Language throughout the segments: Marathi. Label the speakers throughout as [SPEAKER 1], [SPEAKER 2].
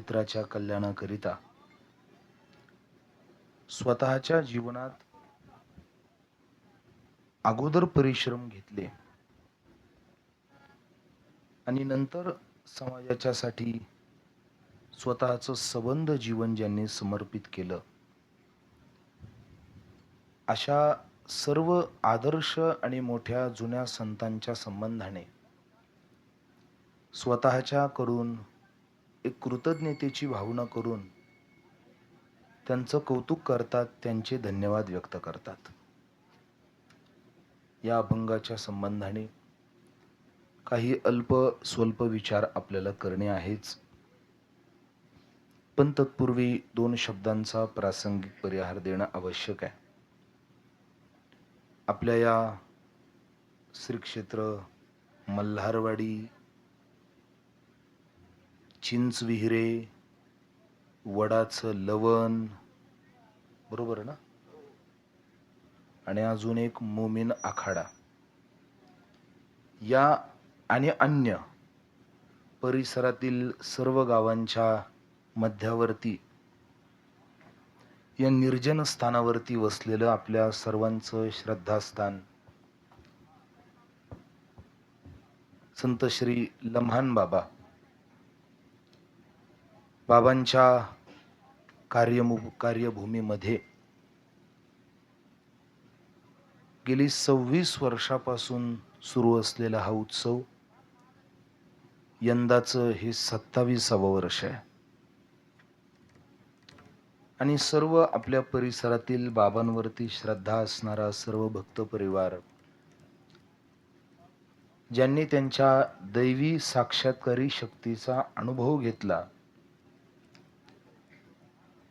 [SPEAKER 1] मित्राच्या कल्याणाकरिता स्वतःच्या जीवनात अगोदर परिश्रम घेतले आणि नंतर समाजाच्या साठी स्वतःचं सबंध जीवन ज्यांनी समर्पित केलं, अशा सर्व आदर्श आणि मोठ्या जुन्या संतांच्या संबंधाने स्वतःच्या कडून एक कृतज्ञतेची भावना करून त्यांचं कौतुक करतात, त्यांचे धन्यवाद व्यक्त करतात. या अभंगाच्या संबंधाने काही अल्प स्वल्प विचार आपल्याला करणे आहेच, पण तत्पूर्वी दोन शब्दांचा प्रासंगिक परिहार देणं आवश्यक आहे. आपल्या या श्री क्षेत्र मल्हारवाडी, चिंचविहिरे, वडाचं लवण, बरोबर ना, आणि अजून एक मोमीन आखाडा, या आणि अन्य परिसरातील सर्व गावांच्या मध्यावर्ती या निर्जन स्थानावरती वसलेलं आपल्या सर्वांचं श्रद्धास्थान संत श्री लम्हान बाबा, बाबांच्या कार्यभूमीमध्ये गेली 26 वर्षापासून सुरू असलेला हा उत्सव यंदाचं हे 27वं वर्ष आहे. आणि सर्व आपल्या परिसरातील बाबांवरती श्रद्धा असणारा सर्व भक्त परिवार, ज्यांनी त्यांच्या दैवी साक्षात्कारी शक्तीचा अनुभव घेतला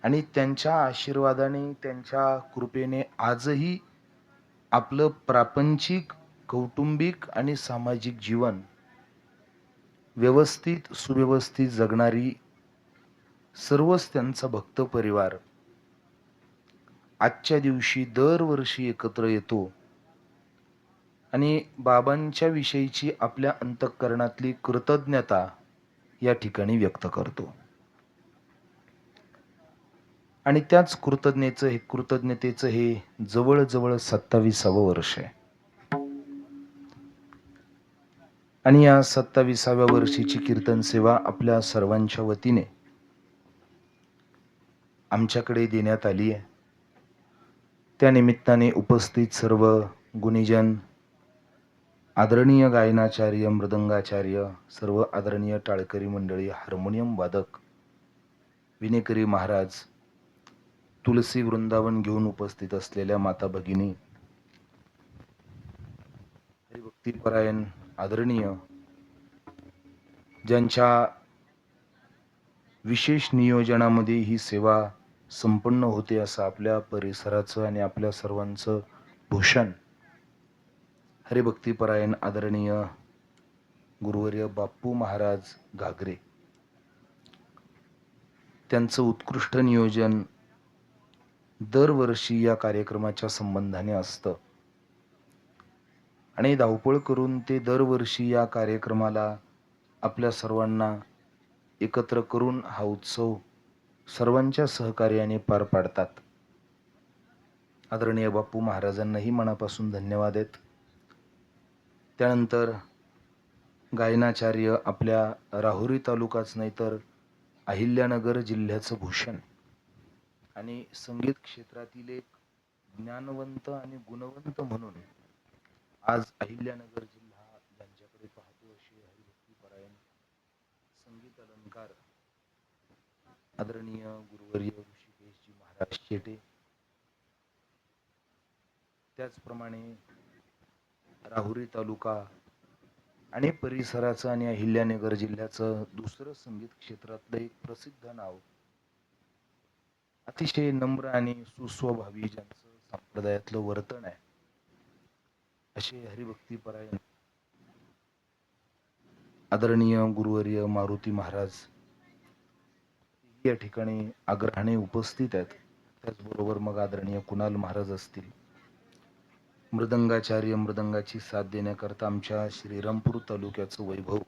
[SPEAKER 1] आणि त्यांच्या आशीर्वादाने, त्यांच्या कृपेने आजही आपलं प्रापंचिक, कौटुंबिक आणि सामाजिक जीवन व्यवस्थित सुव्यवस्थित जगणारी सर्वच त्यांचा भक्त परिवार आजच्या दिवशी दरवर्षी एकत्र येतो आणि बाबांच्या विषयीची आपल्या अंतःकरणातली कृतज्ञता या ठिकाणी व्यक्त करतो. आणि त्याच कृतज्ञतेचं हे जवळजवळ 27वं वर्ष आहे. आणि या 27व्या वर्षीची कीर्तन सेवा आपल्या सर्वांच्या वतीने आमच्याकडे देण्यात आली आहे. त्या निमित्ताने उपस्थित सर्व गुणीजन, आदरणीय गायनाचार्य, मृदंगाचार्य, सर्व आदरणीय टाळकरी मंडळी, हार्मोनियम वादक, विनेकरी महाराज, तुलसी वृंदावन घेऊन उपस्थित असलेल्या माता भगिनी, हरिभक्तीपरायण आदरणीय, ज्यांच्या विशेष नियोजनामध्ये ही सेवा संपन्न होते असं आपल्या परिसराचं आणि आपल्या सर्वांचं भूषण, हरिभक्तीपरायण आदरणीय गुरुवर्य बाप्पू महाराज घागरे, त्यांचं उत्कृष्ट नियोजन दरवर्षी या कार्यक्रमाच्या संबंधाने असतं. आणि धावपळ करून ते दरवर्षी या कार्यक्रमाला आपल्या सर्वांना एकत्र करून हा उत्सव सर्वांच्या सहकार्याने पार पाडतात. आदरणीय बाप्पू महाराजांनाही मनापासून धन्यवाद आहेत. त्यानंतर गायनाचार्य, आपल्या राहुरी तालुकाच नाही तर अहिल्यानगर जिल्ह्याचं भूषण आणि संगीत क्षेत्रातील एक ज्ञानवंत आणि गुणवंत म्हणून आज अहिल्यानगर जिल्हा ज्यांच्याकडे पाहतो असे हरिभक्तीपरायण संगीत अलंकार आदरणीय गुरुवर्य ऋषिकेशजी महाराज शेटे, त्याचप्रमाणे राहुरी तालुका आणि परिसराचं आणि अहिल्यानगर जिल्ह्याचं दुसरं संगीत क्षेत्रातलं एक प्रसिद्ध नाव, अतिशय नम्र आणि सुस्वभावी, ज्यांचं संप्रदायातलं वर्तन आहे, असे हरिभक्तीपरायण आदरणीय गुरुवर्य मारुती महाराज या ठिकाणी आग्रहाने उपस्थित आहेत. त्याचबरोबर मग आदरणीय कुणाल महाराज असतील. मृदंगाचार्य, मृदंगाची साथ देण्याकरता आमच्या श्रीरामपूर तालुक्याचं वैभव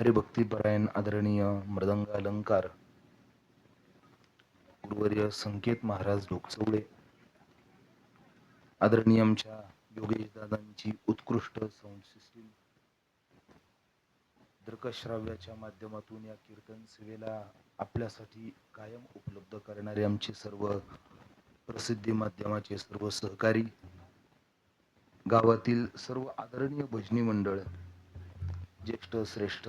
[SPEAKER 1] हरिभक्तीपरायण आदरणीय मृदंग अलंकार गुरुवर्य संकेत महाराज डोकचवडे, आदरणीय आमच्या योगेश दादांची उत्कृष्ट साऊंड सिस्टीम, दृकश्राव्याच्या माध्यमातून या कीर्तन सेवेला आपल्यासाठी कायम उपलब्ध करणारे आमचे सर्व प्रसिद्धी माध्यमाचे सर्व सहकारी, गावातील सर्व आदरणीय भजनी मंडळ, ज्येष्ठ श्रेष्ठ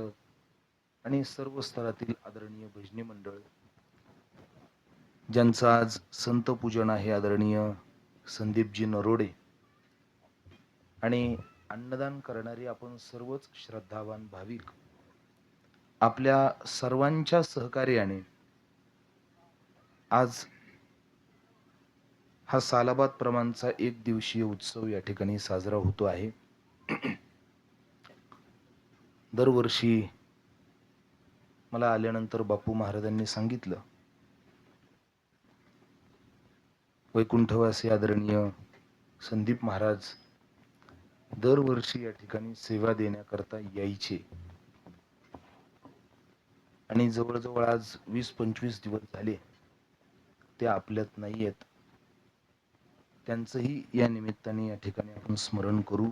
[SPEAKER 1] आणि सर्व स्तरातील आदरणीय भजनी मंडळ, ज्यांचं आज संत पूजन आहे, आदरणीय संदीपजी नरोडे, आणि अन्नदान करणारे आपण सर्वच श्रद्धावान भाविक, आपल्या सर्वांच्या सहकार्याने आज हा सालाबाद प्रमाणचा एक दिवसीय उत्सव या ठिकाणी साजरा होतो आहे. दरवर्षी मला आल्यानंतर बापू महाराजांनी सांगितलं, वैकुंठवासी आदरणीय संदीप महाराज दरवर्षी या ठिकाणी सेवा देण्याकरता यायचे आणि जवळजवळ आज 20-25 दिवस झाले ते आपल्यात नाही आहेत. त्यांचंही या निमित्ताने या ठिकाणी आपण स्मरण करू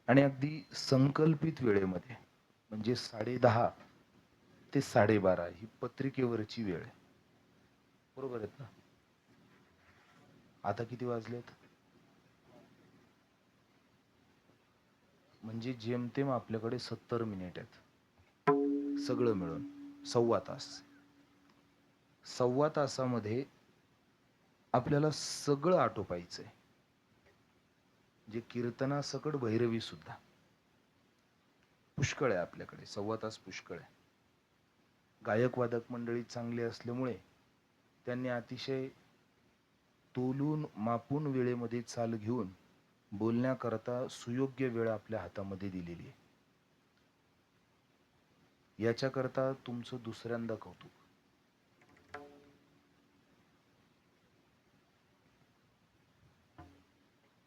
[SPEAKER 1] आणि अगदी संकल्पित वेळेमध्ये, म्हणजे 10:30 ते 12:30 ही पत्रिकेवरची वेळ आहे. बरोबर आहेत ना? आता किती वाजलेत? म्हणजे जेमतेम आपल्याकडे 70 मिनिट आहेत, सगळं मिळून 1.25 तास. 1.25 तासामध्ये आपल्याला सगळं आटोपायचंय, जे कीर्तनासकट भैरवी सुद्धा पुष्कळ आहे आपल्याकडे. 1.25 तास पुष्कळ आहे. गायक वादक मंडळी चांगली असल्यामुळे त्यांनी अतिशय तोलून मापून वेळेमध्ये चाल घेऊन बोलण्याकरता सुयोग्य वेळ आपल्या हातामध्ये दिलेली आहे. याच्याकरता तुमचं दुसऱ्यांदा कौतुक.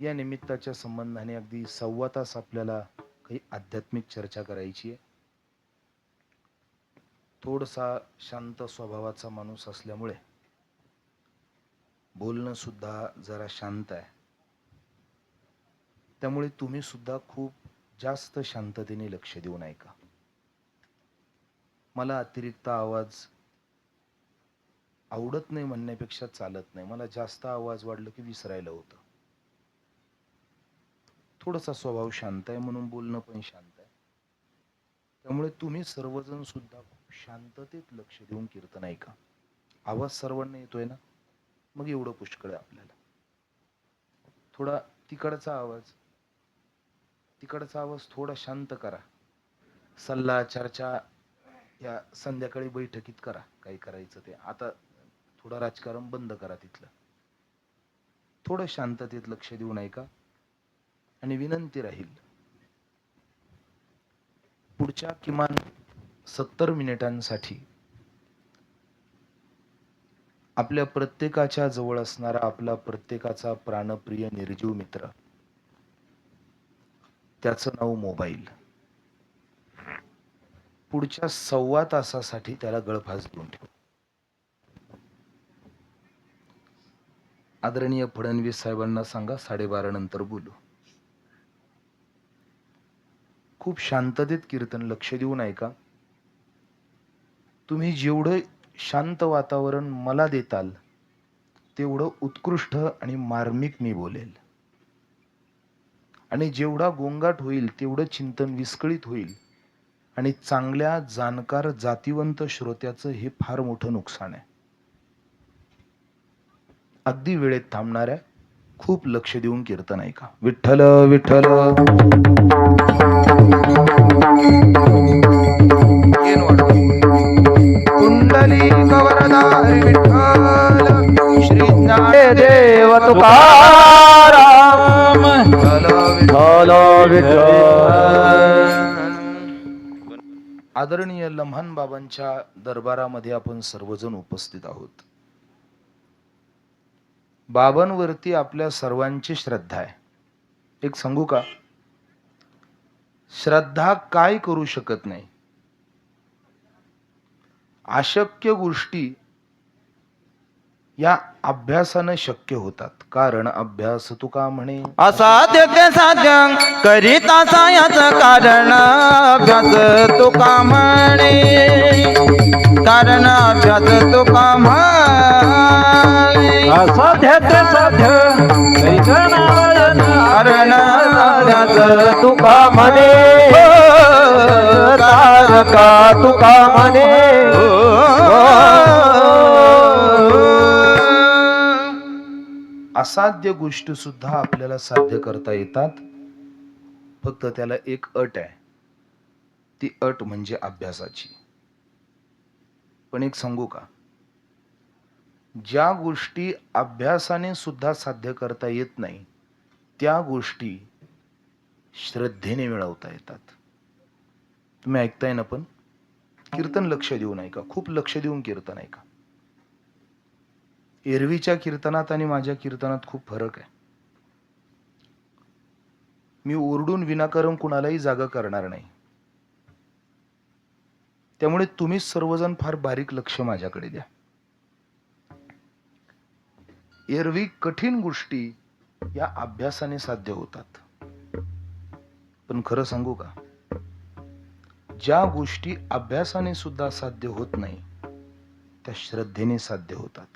[SPEAKER 1] या निमित्ताच्या संबंधाने अगदी 1.25 तास आपल्याला काही आध्यात्मिक चर्चा करायची आहे. थोडासा शांत स्वभावाचा माणूस असल्यामुळे बोलणं सुद्धा जरा शांत आहे. त्यामुळे तुम्ही सुद्धा खूप जास्त शांततेने लक्ष देऊन ऐका. मला अतिरिक्त आवाज आवडत नाही म्हणण्यापेक्षा चालत नाही. मला जास्त आवाज वाढलं की विसरायला होतं. थोडासा स्वभाव शांत आहे म्हणून बोलणं पण शांत आहे. त्यामुळे तुम्ही सर्वजण सुद्धा खूप शांततेत लक्ष देऊन कीर्तन ऐका. आवाज सर्वांना येतोय ना? मग एवढं पुष्कळ आहे आपल्याला. थोडा तिकडचा आवाज थोडा शांत करा. सल्ला चर्चा या संध्याकाळी बैठकीत करा, काय करायचं ते. आता थोडं राजकारण बंद करा तिथलं. थोडं शांततेत लक्ष देऊन ऐका. आणि विनंती राहील, पुढच्या किमान 70 मिनिटांसाठी आपल्या प्रत्येकाच्या जवळ असणारा आपला प्रत्येकाचा प्राणप्रिय निर्जीव मित्र, त्याचं नाव मोबाईल, पुढच्या 1.25 तासासाठी त्याला गळफास देऊन ठेव. आदरणीय फडणवीस साहेबांना सांगा 12:30 नंतर बोलू. खूप शांततेत कीर्तन लक्ष देऊन ऐका. तुम्ही जेवढं शांत वातावरण मला देताल तेवढं उत्कृष्ट आणि मार्मिक मी बोलेल. आणि जेवढा गोंगाट होईल तेवढं चिंतन विस्कळीत होईल. आणि चांगल्या जाणकार जातिवंत श्रोत्याचं हे फार मोठं नुकसान आहे. अगदी वेळेत थांबणाऱ्या खूप लक्ष देऊन कीर्तन ऐका. विठ्ठल विठ्ठल कुंडली कवरधारी विठ्ठल श्री ज्ञानदेव तुकाराम आदरणीय लम्हान बाबांच्या दरबारामध्ये आपण सर्वजण उपस्थित आहोत. बाबांवरती आपल्या सर्वांची श्रद्धा आहे. एक सांगू का? श्रद्धा काय करू शकत नाही. अशक्य गोष्टी या अभ्यासानं शक्य होतात. कारण अभ्यास तुका म्हणे
[SPEAKER 2] असाध्य ते साध्य करीता सायाच कारण अभ्यास तुका म्हणे. कारण अभ्यास तुका म्हणे.
[SPEAKER 3] असाध्य ते साध्य
[SPEAKER 2] कारण अभ्यास
[SPEAKER 3] तुका म्हणे. तारका तुका म्हणे.
[SPEAKER 1] असाध्य गोष्टी सुद्धा आपल्याला साध्य करता येतात. फक्त त्याला एक अट आहे. ती अट म्हणजे अभ्यासाची. पण एक सांगू का, ज्या गोष्टी अभ्यासाने सुद्धा साध्य करता येत नाही त्या गोष्टी श्रद्धेने मिळवता येतात. तुम्ही ऐकताय ना? पण कीर्तन लक्ष देऊन ऐका, खूप लक्ष देऊन कीर्तन ऐका. एरवीच्या कीर्तनात आणि माझ्या कीर्तनात खूप फरक आहे. मी ओरडून विनाकारण कुणालाही जागा करणार नाही. त्यामुळे तुम्ही सर्वजण फार बारीक लक्ष माझ्याकडे द्या. एरवी कठीण गोष्टी या अभ्यासाने साध्य होतात. पण खरं सांगू का, ज्या गोष्टी अभ्यासाने सुद्धा साध्य होत नाही त्या श्रद्धेने साध्य होतात.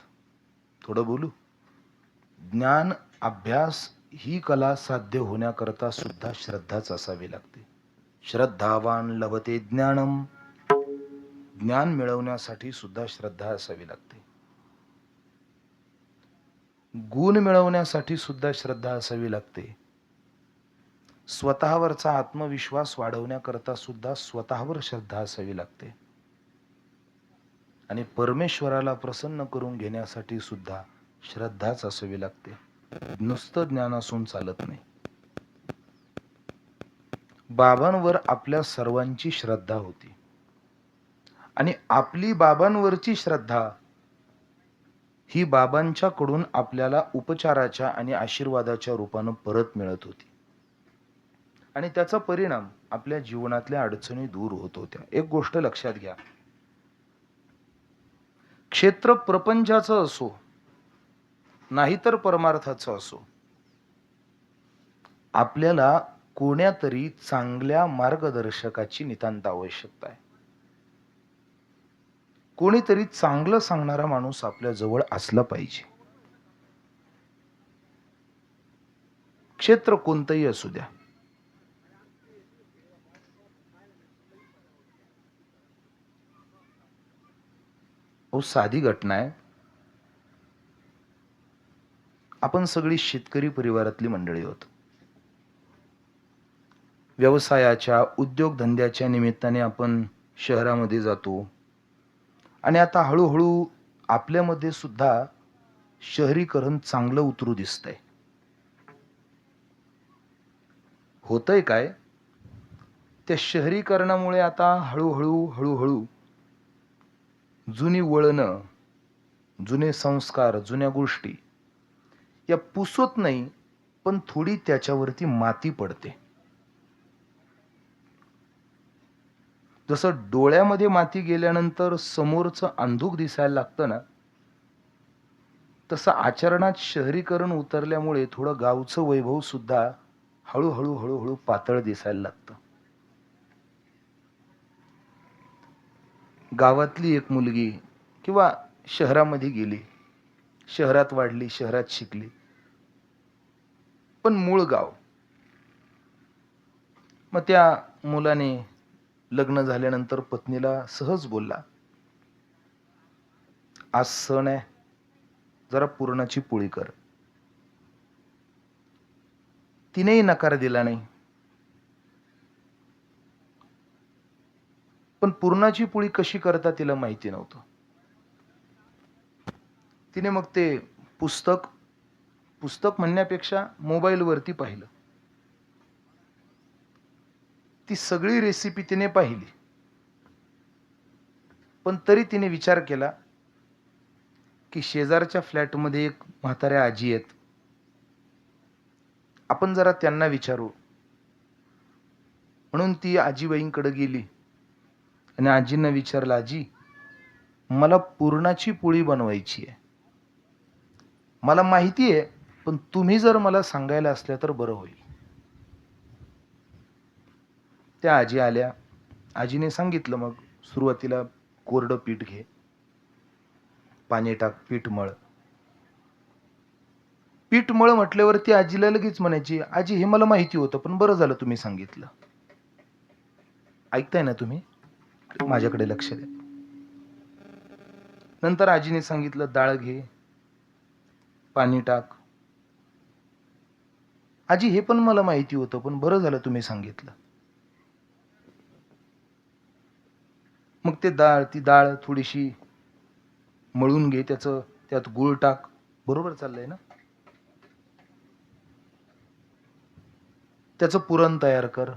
[SPEAKER 1] थोडं बोलू. ज्ञान अभ्यास ही कला साध्य होण्याकरता सुद्धा श्रद्धाच असावी लागते. श्रद्धावान लभते ज्ञानम. ज्ञान मिळवण्यासाठी सुद्धा श्रद्धा असावी लागते. गुण मिळवण्यासाठी सुद्धा श्रद्धा असावी लागते. स्वतःवरचा आत्मविश्वास वाढवण्याकरता सुद्धा स्वतःवर श्रद्धा असावी लागते. आणि परमेश्वराला प्रसन्न करून घेण्यासाठी सुद्धा श्रद्धाच असावी लागते. नुसतं ज्ञान असून चालत नाही. बाबांवर आपल्या सर्वांची श्रद्धा होती आणि आपली बाबांवरची श्रद्धा ही बाबांच्याकडून आपल्याला उपचाराच्या आणि आशीर्वादाच्या रूपानं परत मिळत होती. आणि त्याचा परिणाम आपल्या जीवनातल्या अडचणी दूर होत होत्या. एक गोष्ट लक्षात घ्या, क्षेत्र प्रपंचाचं असो नाहीतर परमार्थाचं असो, आपल्याला कोण्यातरी चांगल्या मार्गदर्शकाची नितांत आवश्यकता आहे. कोणीतरी चांगलं सांगणारा माणूस आपल्या जवळ असला पाहिजे. क्षेत्र कोणतंही असू द्या. साधी घटना आहे. आपण सगळी शेतकरी परिवारातली मंडळी आहोत. व्यवसायाच्या उद्योगधंद्याच्या निमित्ताने आपण शहरामध्ये जातो आणि आता हळूहळू आपल्यामध्ये सुद्धा शहरीकरण चांगलं उतरू दिसतंय. होतंय काय, त्या शहरीकरणामुळे आता हळूहळू जुनी वळणं, जुने संस्कार, जुन्या गोष्टी या पुसत नाही, पण थोडी त्याच्यावरती माती पडते. जसं डोळ्यामध्ये माती गेल्यानंतर समोरचं अंधुक दिसायला लागतं ना, तसं आचरणात शहरीकरण उतरल्यामुळे थोडं गावचं वैभव सुद्धा हळूहळू पातळ दिसायला लागतं. गावातली एक मुलगी किंवा शहरामध्ये गेली, शहरात वाढली, शहरात शिकली, पण मूळ गाव. मग त्या मुलाने लग्न झाल्यानंतर पत्नीला सहज बोलला, आज सण आहे, जरा पुरणाची पोळी कर. तिनेही नकार दिला नाही. पण पुरणाची पोळी कशी करता तिला माहिती नव्हतं. तिने मग ते पुस्तक म्हणण्यापेक्षा मोबाईलवरती पाहिलं. ती सगळी रेसिपी तिने पाहिली. पण तरी तिने विचार केला की शेजारच्या फ्लॅटमध्ये एक म्हाताऱ्या आजी आहेत, आपण जरा त्यांना विचारू. म्हणून ती आजीबाईंकडे गेली आणि आजींना विचारलं, आजी मला पुरणाची पोळी बनवायची आहे, मला माहिती आहे, पण तुम्ही जर मला सांगायला असल्या तर बरं होईल. त्या आजी आल्या. आजीने सांगितलं, मग सुरुवातीला कोरडं पीठ घे, पाणी टाक, पीठ मळ. पीठ मळ म्हटल्यावरती आजीला लगेच म्हणायची, आजी हे मला माहिती होतं, पण बरं झालं तुम्ही सांगितलं. ऐकताय ना तुम्ही? माझ्याकडे लक्ष द्या. नंतर आजीने सांगितलं, डाळ घे, पाणी टाक. आजी हे पण मला माहिती होतं, पण बरं झालं तुम्ही सांगितलं. मग ती डाळ थोडीशी मळून घे, त्यात गूळ टाक. बरोबर चाललंय ना? त्याचं पुरण तयार कर.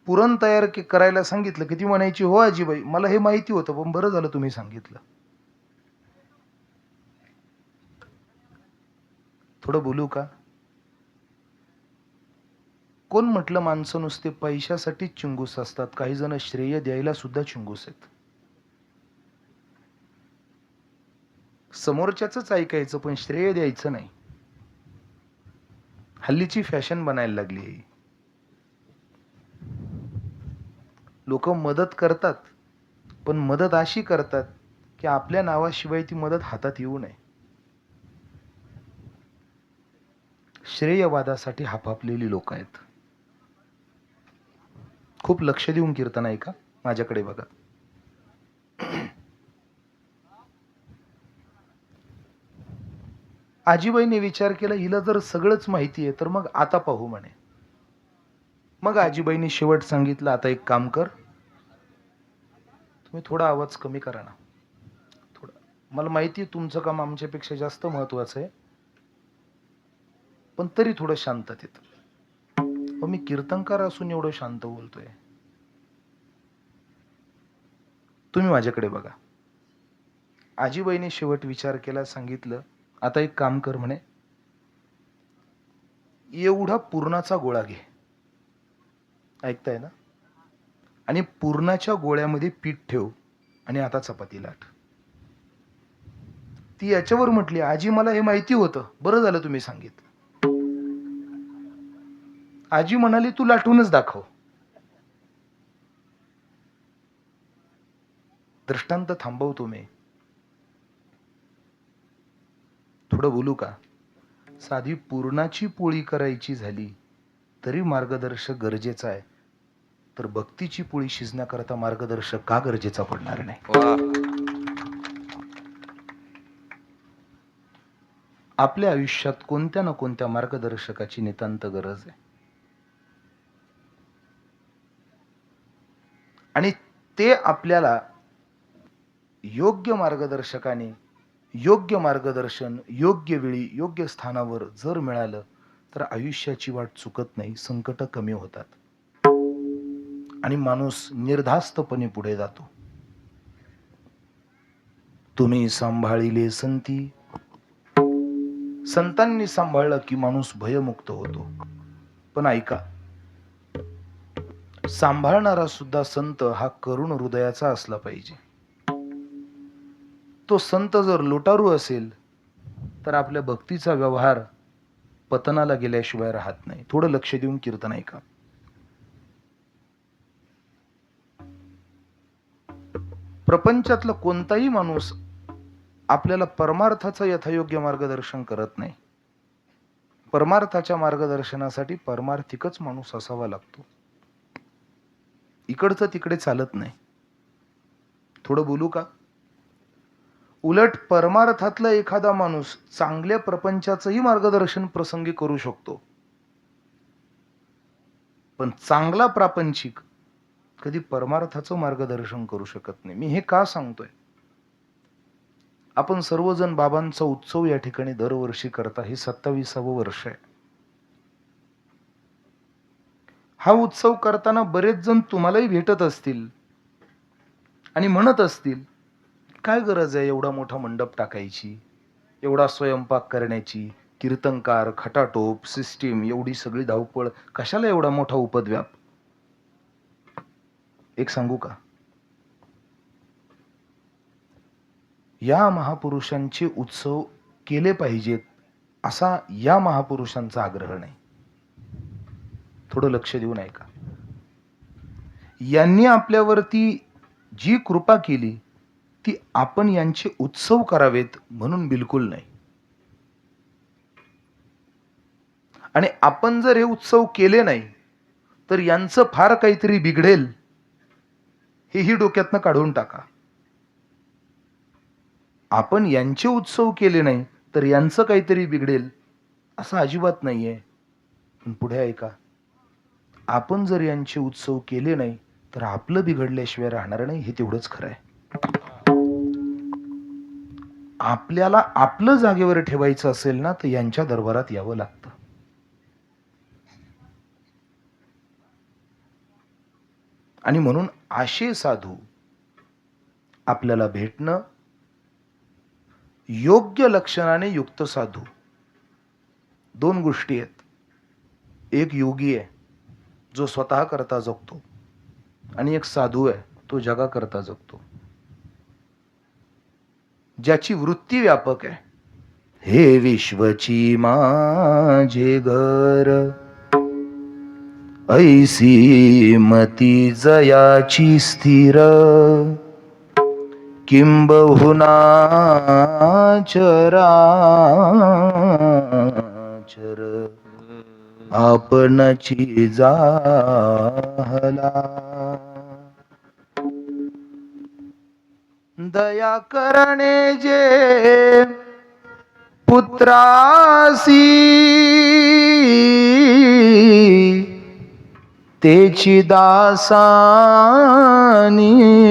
[SPEAKER 1] पुरण तयार करायला सांगितलं की ती म्हणायची, हो आजीबाई मला हे माहिती होतं, पण बरं झालं तुम्ही सांगितलं. थोडं बोलू का? कोण म्हटलं माणसं नुसते पैशासाठी चिंगूस असतात? काही जण श्रेय द्यायला सुद्धा चिंगूस आहेत. समोरच्याच ऐकायचं, पण श्रेय द्यायचं नाही. हल्लीची फॅशन बनायला लागली. लोक मदत करतात, पण मदत अशी करतात की आपल्या नावाशिवाय ती मदत हातात येऊ नये. श्रेयवादासाठी हापापलेली लोक आहेत. खूप लक्ष देऊन कीर्तन ऐका, माझ्याकडे बघा. आजीबाईने विचार केला, हिला जर सगळंच माहिती आहे तर मग आता पाहू म्हणे. मग आजीबाईंनी शेवट सांगितलं, आता एक काम कर, तुम्ही थोडा आवाज कमी करा ना. थोडा, मला माहिती आहे तुमचं काम आमच्यापेक्षा जास्त महत्वाचं आहे, पण तरी थोडं शांततेत. मी कीर्तनकार असून एवढं शांत बोलतोय. तुम्ही माझ्याकडे बघा. आजीबाईने शेवट विचार केला, सांगितलं, आता एक काम कर म्हणे, एवढा पुरणाचा गोळा घे. ऐकताय ना? आणि पुरणाच्या गोळ्यामध्ये पीठ ठेव आणि आता चपाती लाट. ती याच्यावर म्हटली, आजी मला हे माहिती होतं, बरं झालं तुम्ही सांगितलं. आजी म्हणाली, तू लाटूनच दाखव. दृष्टांत थांबवतो मी. थोडं बोलू का? साधी पुरणाची पोळी करायची झाली तरी मार्गदर्शक गरजेचा आहे, तर भक्तीची पोळी शिजण्याकरता मार्गदर्शक का गरजेचा पडणार नाही? आपल्या आयुष्यात कोणत्या ना कोणत्या मार्गदर्शकाची नितांत गरज आहे. आणि ते आपल्याला योग्य मार्गदर्शकाने योग्य मार्गदर्शन योग्य वेळी योग्य स्थानावर जर मिळालं तर आयुष्याची वाट चुकत नाही, संकट कमी होतात आणि माणूस निर्धास्तपणे पुढे जातो. तुम्ही सांभाळिले संती, संतांनी सांभाळलं की माणूस भयमुक्त होतो. पण ऐका, सांभाळणारा सुद्धा संत हा करुण हृदयाचा असला पाहिजे. तो संत जर लुटारू असेल तर आपल्या भक्तीचा व्यवहार पतनाला गेल्याशिवाय राहत नाही. थोडं लक्ष देऊन कीर्तन ऐका. प्रपंचातला कोणताही माणूस आपल्याला परमार्थाचं यथायोग्य मार्गदर्शन करत नाही. परमार्थाच्या मार्गदर्शनासाठी परमार्थिकच माणूस असावा लागतो. इकडचं तिकडे चालत नाही. थोडं बोलू का? उलट परमार्थातला एखादा माणूस चांगल्या प्रपंचाचंही मार्गदर्शन प्रसंगी करू शकतो, पण चांगला प्रापंचिक कधी परमार्थाचं मार्गदर्शन करू शकत नाही. मी हे का सांगतोय? आपण सर्वजण बाबांचा उत्सव या ठिकाणी दरवर्षी करता. हे 27वे वर्ष आहे. हा उत्सव करताना बरेच जण तुम्हालाही भेटत असतील आणि म्हणत असतील, काय गरज आहे एवढा मोठा मंडप टाकायची, एवढा स्वयंपाक करण्याची, कीर्तनकार, खटाटोप, सिस्टीम, एवढी सगळी धावपळ, कशाला एवढा मोठा उपद्व्याप? एक सांगू का? या महापुरुषांचे उत्सव केले पाहिजेत असा या महापुरुषांचा आग्रह नाही. थोडं लक्ष देऊन ऐका. यांनी आपल्यावरती जी कृपा केली ती आपण यांचे उत्सव करावेत म्हणून बिलकुल नाही. आणि आपण जर हे उत्सव केले नाही तर यांचं फार काहीतरी बिघडेल हेही डोक्यातनं काढून टाका. आपण यांचे उत्सव केले नाही तर यांचं काहीतरी बिघडेल असं अजिबात नाहीये. पण पुढे ऐका, आपण जर यांचे उत्सव केले नाही तर आपलं बिघडल्याशिवाय राहणार नाही, हे तेवढंच खरं आहे. आपल्याला आपलं जागेवर ठेवायचं असेल ना तर यांच्या दरबारात यावं लागतं. आणि म्हणून असे साधू आपल्याला भेटणं, योग्य लक्षणाने युक्त साधू, दोन गोष्टी आहेत. एक योगी आहे जो स्वतः करता जगतो, आणि एक साधू आहे तो जगा करता जगतो, ज्याची वृत्ती व्यापक आहे. हे विश्वची माझे घर, ऐसी मती जयाची स्थिर, किंबहुना चराचर आपणची जाहला. दया करणे जे पुत्रासी, तेची दासानी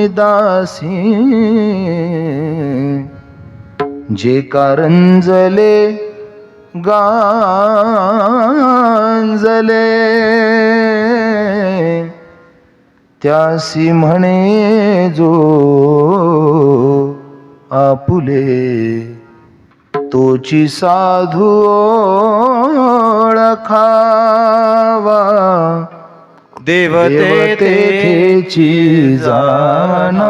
[SPEAKER 1] दासी, जे कारंजले गांजले, त्यासी म्हणे जो आपुले, तोची साधू ओळखावा, देवतेची जाणावा.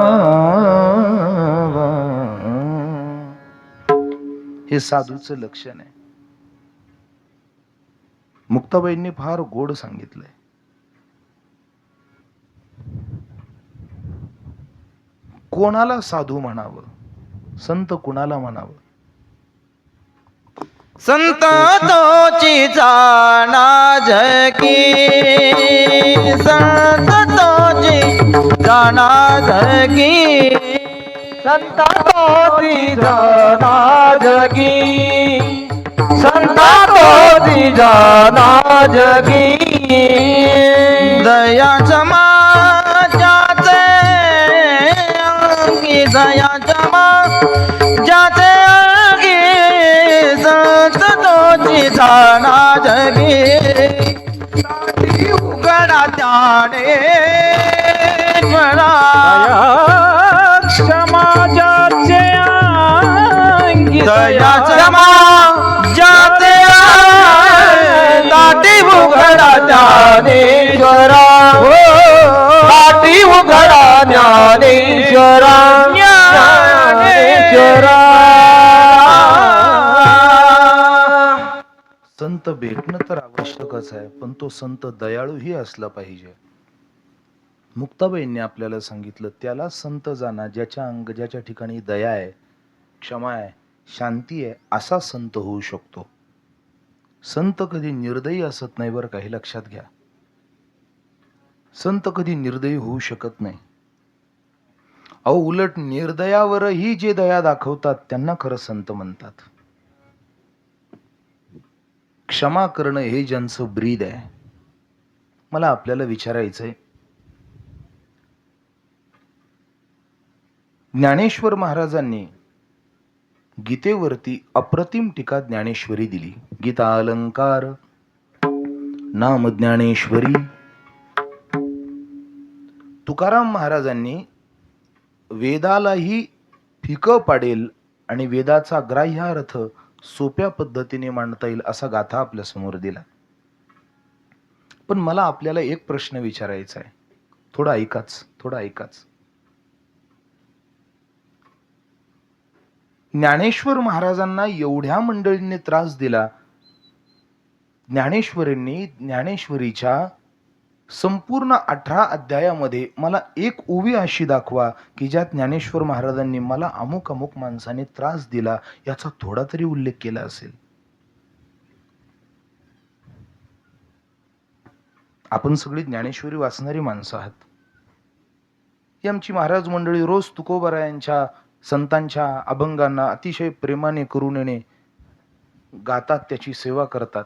[SPEAKER 1] हे साधूचं लक्षण आहे. मुक्ताबाईंनी फार गोड सांगितलंय. कोणाला साधू म्हणावं, संत कुणाला म्हणावं?
[SPEAKER 2] संत तोची जाना जगी, संत तोची जाना जगी,
[SPEAKER 3] संत तोची जाना जगी, संत तोची जाना जगी.
[SPEAKER 2] दया समाजाचे अंगी, दया समाजाचे अंगी, संत तोची जाना जगी. उघडा त्याने
[SPEAKER 3] समाजाचे अंगी,
[SPEAKER 2] दया समाजाचे दाटी उघडा ज्ञानेश्वरा, दाटी उघडा ज्ञानेश्वरा, ज्ञानेश्वरा.
[SPEAKER 1] संत भेटणं तर आवश्यकच आहे, पण तो संत दयाळूही असला पाहिजे. मुक्ताबाईंनी आपल्याला सांगितलं, त्याला संत जाणा ज्याच्या ठिकाणी दया आहे, क्षमा आहे, शांती आहे, असा संत होऊ शकतो. संत कधी निर्दयी असत नाही बरं, काही लक्षात घ्या. संत कधी निर्दयी होऊ शकत नाही. अहो, उलट निर्दयावरही जे दया दाखवतात त्यांना खरं संत म्हणतात. क्षमा करणं हे ज्यांचं ब्रीद आहे. मला आपल्याला विचारायचंय, ज्ञानेश्वर महाराजांनी गीतेवरती अप्रतिम टीका ज्ञानेश्वरी दिली. गीता अलंकार नाम ज्ञानेश्वरी. तुकाराम महाराजांनी वेदालाही फिकं पाडेल आणि वेदाचा ग्राह्यार्थ सोप्या पद्धतीने मांडता येईल असा गाथा आपल्या समोर दिला. पण मला आपल्याला एक प्रश्न विचारायचा आहे, थोडं ऐकाच. ज्ञानेश्वर महाराजांना एवढ्या मंडळींनी त्रास दिला. ज्ञानेश्वरींनी ज्ञानेश्वरीच्या संपूर्ण 18 अध्यायामध्ये मला एक ओवी अशी दाखवा की ज्यात ज्ञानेश्वर महाराजांनी मला अमुक अमुक माणसाने त्रास दिला याचा थोडा तरी उल्लेख केला असेल. आपण सगळी ज्ञानेश्वरी वाचणारी माणसं आहात. ही आमची महाराज मंडळी रोज तुकोबारायांच्या संतांच्या अभंगांना अतिशय प्रेमाने करुणेने गातात, त्याची सेवा करतात.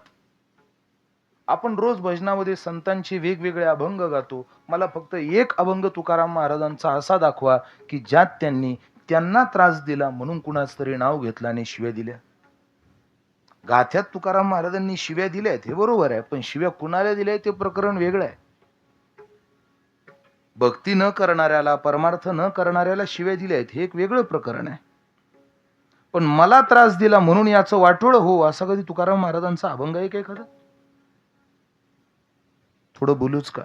[SPEAKER 1] आपण रोज भजनामध्ये संतांचे वेगवेगळे अभंग गातो. मला फक्त एक अभंग तुकाराम महाराजांचा असा दाखवा की ज्यात त्यांना त्रास दिला म्हणून कुणाच तरी नाव घेतलं आणि शिव्या दिल्या. गाथ्यात तुकाराम महाराजांनी शिव्या दिल्यात हे बरोबर आहे, पण शिव्या कुणाला दिल्या ते प्रकरण वेगळं आहे. भक्ती न करणाऱ्याला, परमार्थ न करणाऱ्याला शिव्या दिल्यात हे एक वेगळं प्रकरण आहे. पण मला त्रास दिला म्हणून याचं वाटोळं हो असा कधी तुकाराम महाराजांचा अभंग आहे काय खरं? थोडं बोलूच का?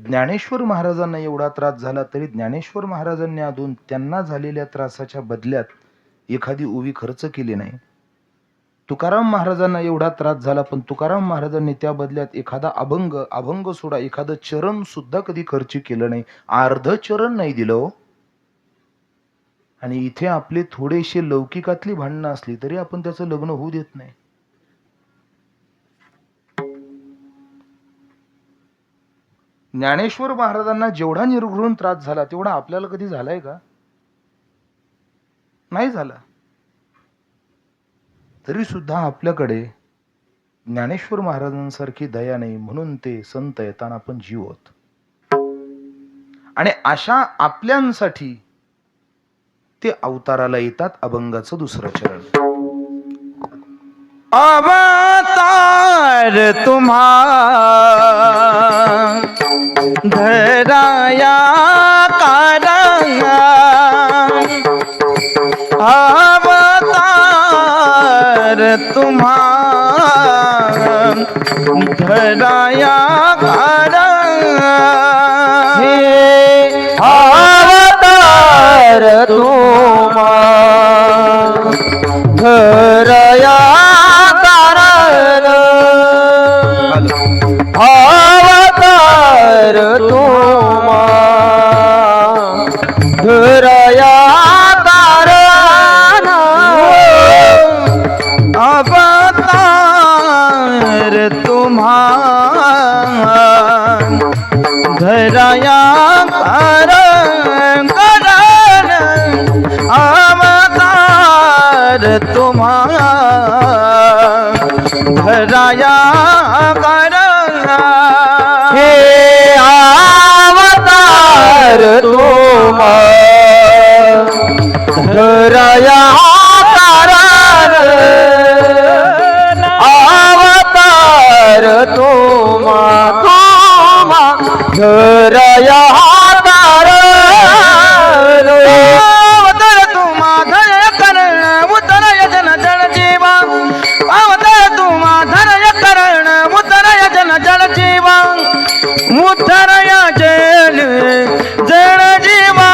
[SPEAKER 1] ज्ञानेश्वर महाराजांना एवढा त्रास झाला तरी ज्ञानेश्वर महाराजांनी अजून त्यांना झालेल्या त्रासाच्या बदल्यात एखादी ओवी खर्च केली नाही. तुकाराम महाराजांना एवढा त्रास झाला पण तुकाराम महाराजांनी त्या बदल्यात एखादा अभंग सोडा एखादं चरण सुद्धा कधी खर्च केलं नाही. अर्ध चरण नाही दिलं. आणि इथे आपले थोडेसे लौकिकातली भांडणं असली तरी आपण त्याचं लग्न होऊ देत नाही. ज्ञानेश्वर महाराजांना जेवढा निर्घृण त्रास झाला तेवढा आपल्याला कधी झालाय का? नाही झाला. तरी सुद्धा आपल्याकडे ज्ञानेश्वर महाराजांसारखी दया नाही म्हणून ते संत येताना आपण जीव होत. आणि अशा आपल्यांसाठी ते अवताराला येतात. अभंगाचं दुसरं चरण.
[SPEAKER 2] अवतार तुम्हा धराया कारण अवतार तुम्हा धराया कारण
[SPEAKER 3] अवतार तुम्हा धरया कारण अवतार तुम्हा धरया कारण
[SPEAKER 2] अवतार तुम्हा धराया कारण अवतार तुम्हा धराया कारण
[SPEAKER 3] हे अवतार तुम्हा धरया कारण अवतार तुम्हा धरया कारण
[SPEAKER 2] अवतार तुम्हा धरया कारण उतरय जन जन जीवा अवतार तुम्हा धरया कारण उतरय जन जन जीवा उतरय जन जन जीवा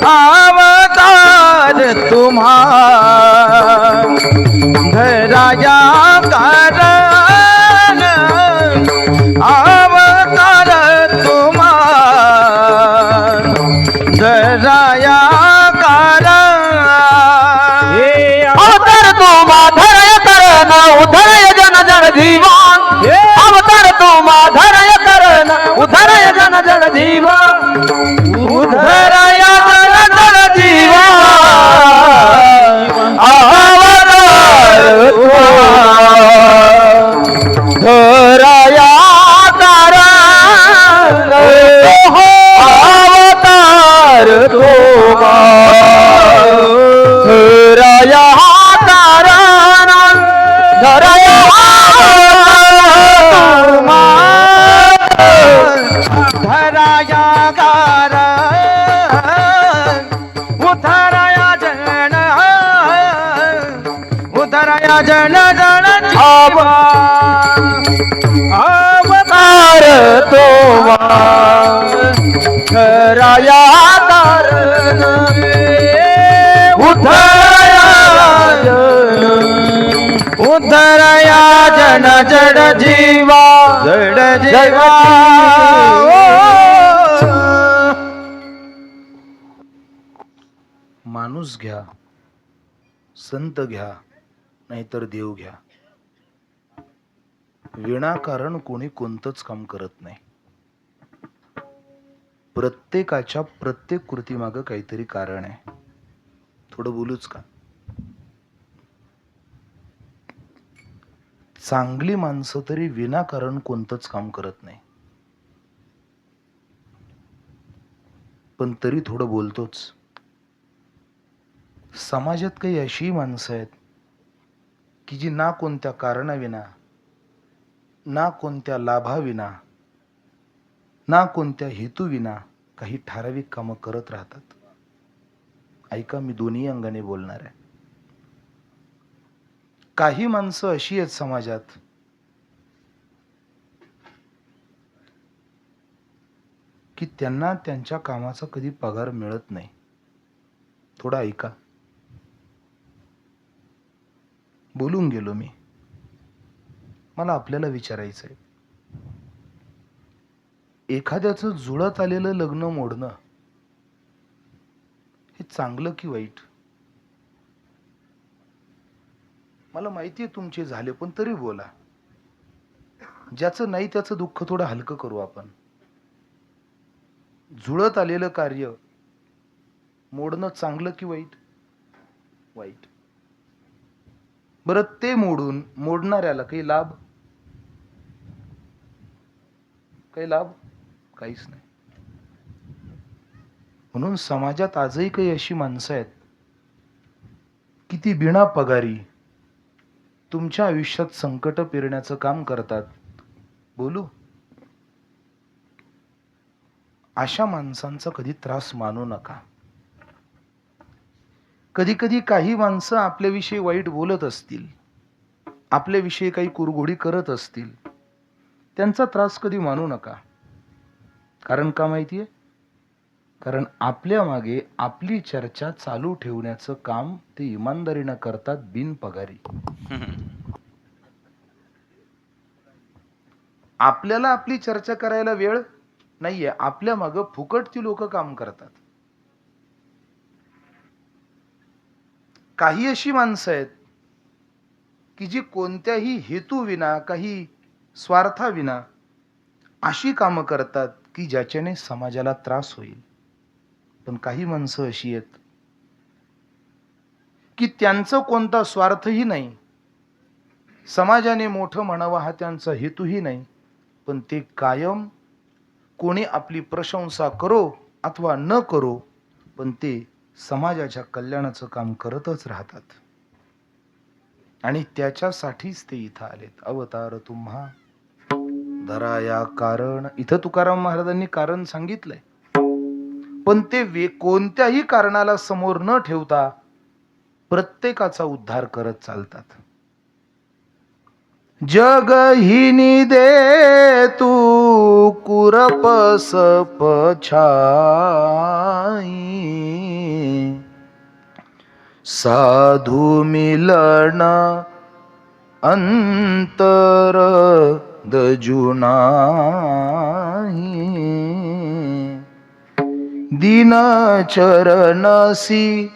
[SPEAKER 2] अवतार तुम्हा धराया कारण अवतार तुम्हा धराया कारण
[SPEAKER 3] अवतार तुम्हा धरय कारण उधरय जन जन जीवन अवतार तुम्हा धरय कारण उधरय जन जन जीवन
[SPEAKER 2] उधरय जन जन जीवा
[SPEAKER 3] अवतार धरया कारण अवतार तुम्हा धरया कारण धरया
[SPEAKER 2] धराया कारण उधरया जन जन जीवा
[SPEAKER 3] करतो उद्धराया कारण उद्धराया जन जड जीवा जड जीवा
[SPEAKER 1] माणूस घ्या, संत घ्या, नाहीतर देव घ्या, विनाकारण कोणी कोणतंच काम करत नाही. प्रत्येकाच्या प्रत्येक कृतीमागं काहीतरी कारण आहे. थोडं बोलूच का? चांगली माणसं तरी विनाकारण कोणतंच काम करत नाही, पण तरी थोडं बोलतोच. समाजात काही अशी माणसं आहेत की जी ना कोणत्या कारणाविना, ना कोणत्या लाभाविना, ना कोणत्या हेतूविना काही ठराविक कामं करत राहतात. ऐका, मी दोन्ही अंगाने बोलणार आहे. काही माणसं अशी आहेत समाजात की त्यांना त्यांच्या कामाचा कधी पगार मिळत नाही. थोडं ऐका. बोलून गेलो मी. मला आपल्याला विचारायचंय, एखाद्याचं जुळत आलेलं लग्न मोडणं हे चांगलं की वाईट? मला माहितीये तुमचे झाले, पण तरी बोला. ज्याचं नाही त्याचं दुःख थोडं हलकं करू आपण. जुळत आलेलं कार्य मोडणं चांगलं की वाईट? वाईट. बरं, ते मोडणाऱ्याला काही लाभ? काही लाभ? काहीच नाही. म्हणून समाजात आजही काही अशी माणसं आहेत की ती बिना पगारी तुमच्या आयुष्यात संकट पेरण्याचं काम करतात. बोलू? अशा माणसांचा कधी त्रास मानू नका. कधी कधी काही माणसं आपल्याविषयी वाईट बोलत असतील, आपल्याविषयी काही कुरघोडी करत असतील, त्यांचा त्रास कधी मानू नका. कारण का माहितीये? कारण आपल्या मागे आपली चर्चा चालू ठेवण्याचं काम ते इमानदारीनं करतात, बिनपगारी. आपल्याला आपली चर्चा करायला वेळ नाहीये, आपल्या मागे फुकट ती लोक काम करतात. काही अशी माणसं आहेत की जी कोणत्याही हेतूविना, काही स्वार्थाविना अशी कामं करतात की ज्याच्याने समाजाला त्रास होईल. पण काही माणसं अशी आहेत की त्यांचं कोणता स्वार्थही नाही, समाजाने मोठं म्हणावं हा त्यांचा हेतूही नाही, पण ते कायम कोणी आपली प्रशंसा करो अथवा न करो, पण ते समाजाच्या कल्याणाचं काम करतच राहतात. आणि त्याच्यासाठीच ते इथं आलेत. अवतार तुम्हा धराया कारण. इथं तुकाराम महाराजांनी कारण सांगितलंय, पण ते कोणत्याही कारणाला समोर न ठेवता प्रत्येकाचा उद्धार करत चालतात. जग हिनी दे तू कुरपस पछाई, साधू मिलन अंतर दजुनाही, दीन चरणसी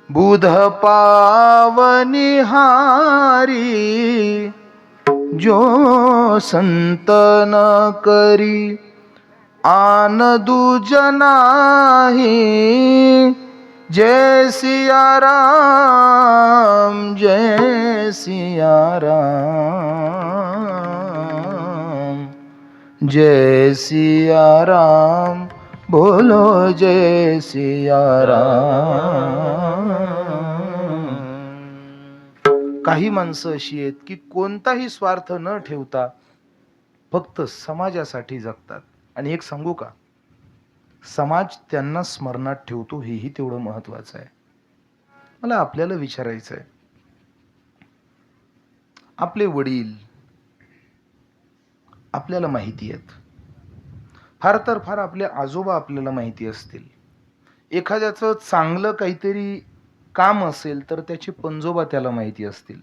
[SPEAKER 1] बुध पावनिहारी, जो संतन करी आन दुजनाही, जय सिया राम, जय सिया राम, जय सिया राम, बोलो जय सिया राम. काही माणसं अशी आहेत की कोणताही स्वार्थ न ठेवता फक्त समाजासाठी जगतात. आणि एक सांगू का, समाज त्यांना स्मरणात ठेवतो हेही तेवढं महत्वाचं आहे. मला आपल्याला विचारायचं आहे, आपले वडील, आपल्याला माहिती आहेत. फार तर फार आपले आजोबा आपल्याला माहिती असतील. एखाद्याचं चांगलं काहीतरी काम असेल तर त्याचे पणजोबा त्याला माहिती असतील.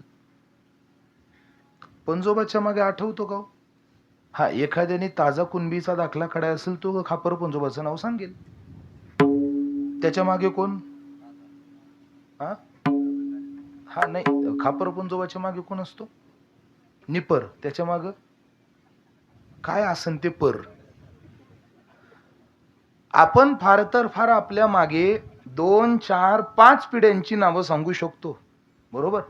[SPEAKER 1] पणजोबाच्या मागे आठवतो का हो? हा, एखाद्याने ताजा कुणबीचा दाखला काढाय असेल तो खापर पणजोबाचं नाव सांगेल. त्याच्या मागे कोण? हा हा नाही, खापर पणजोबाच्या मागे कोण असतो? निपर. त्याच्या माग काय असन ते पर. आपण फार तर फार आपल्या मागे 2, 4, 5 पिढ्यांची नावं सांगू शकतो, बरोबर?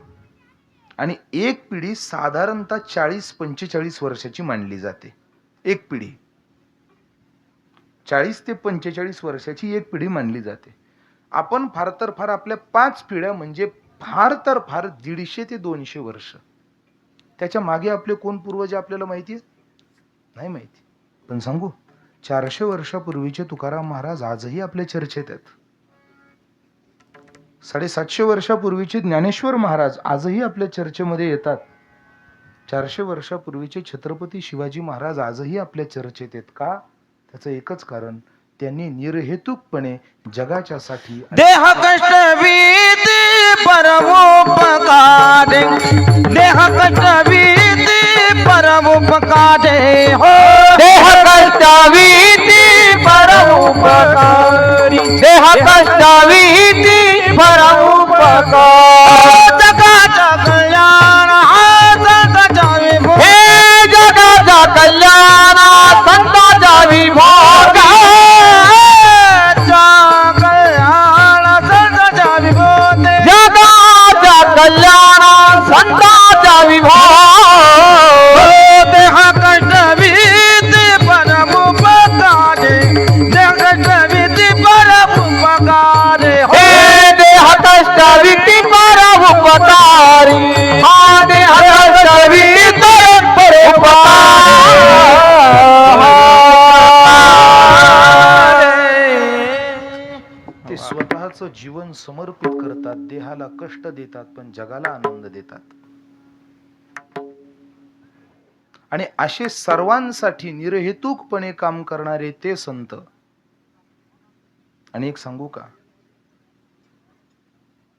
[SPEAKER 1] आणि एक पिढी साधारणतः 40-45 वर्षाची मानली जाते. एक पिढी 40 ते 45 वर्षाची एक पिढी मानली जाते. आपण फार तर फार आपल्या 5 पिढ्या म्हणजे फार तर फार 150 ते 200 वर्ष. त्याच्या मागे आपले कोण पूर्वज आपल्याला माहिती आहे? नाही माहिती. पण सांगू, 400 वर्षापूर्वीचे तुकाराम महाराज आजही आपल्या चर्चेत आहेत. 750 वर्षापूर्वीचे ज्ञानेश्वर महाराज आजही आपल्या चर्चेमध्ये येतात. 400 वर्षापूर्वीचे छत्रपती शिवाजी महाराज आजही आपल्या चर्चेत आहेत. का? त्याचं एकच कारण, त्यांनी निर्हेतुकपणे जगाच्यासाठी
[SPEAKER 2] देह कष्ट भीती परमोपकारे, देह कष्ट भीती परमोपकारे हो,
[SPEAKER 3] देह कष्टावीती परोपकारी, देह कष्टावीती परोपकारी.
[SPEAKER 2] जगाचा कल्याण हा संतांचा विभो,
[SPEAKER 3] हे जगाचा कल्याण संतांचा विभाग,
[SPEAKER 2] कल्याण संतांचा विभो,
[SPEAKER 3] जगाचा कल्याण संतांचा विभाग.
[SPEAKER 2] देह कष्ट भीती परमोपकारे, देह कष्ट भीती परमोपकारे हो,
[SPEAKER 3] हे देह कष्टावीती परोपकारी, हा देह कष्टावीती परोपकारी.
[SPEAKER 1] ते स्वतःचं जीवन समर्पित करतात, देहाला कष्ट देतात पण जगाला आनंद देतात. आणि असे सर्वांसाठी निर्हेतुकपणे काम करणारे ते संत. आणि एक सांगू का,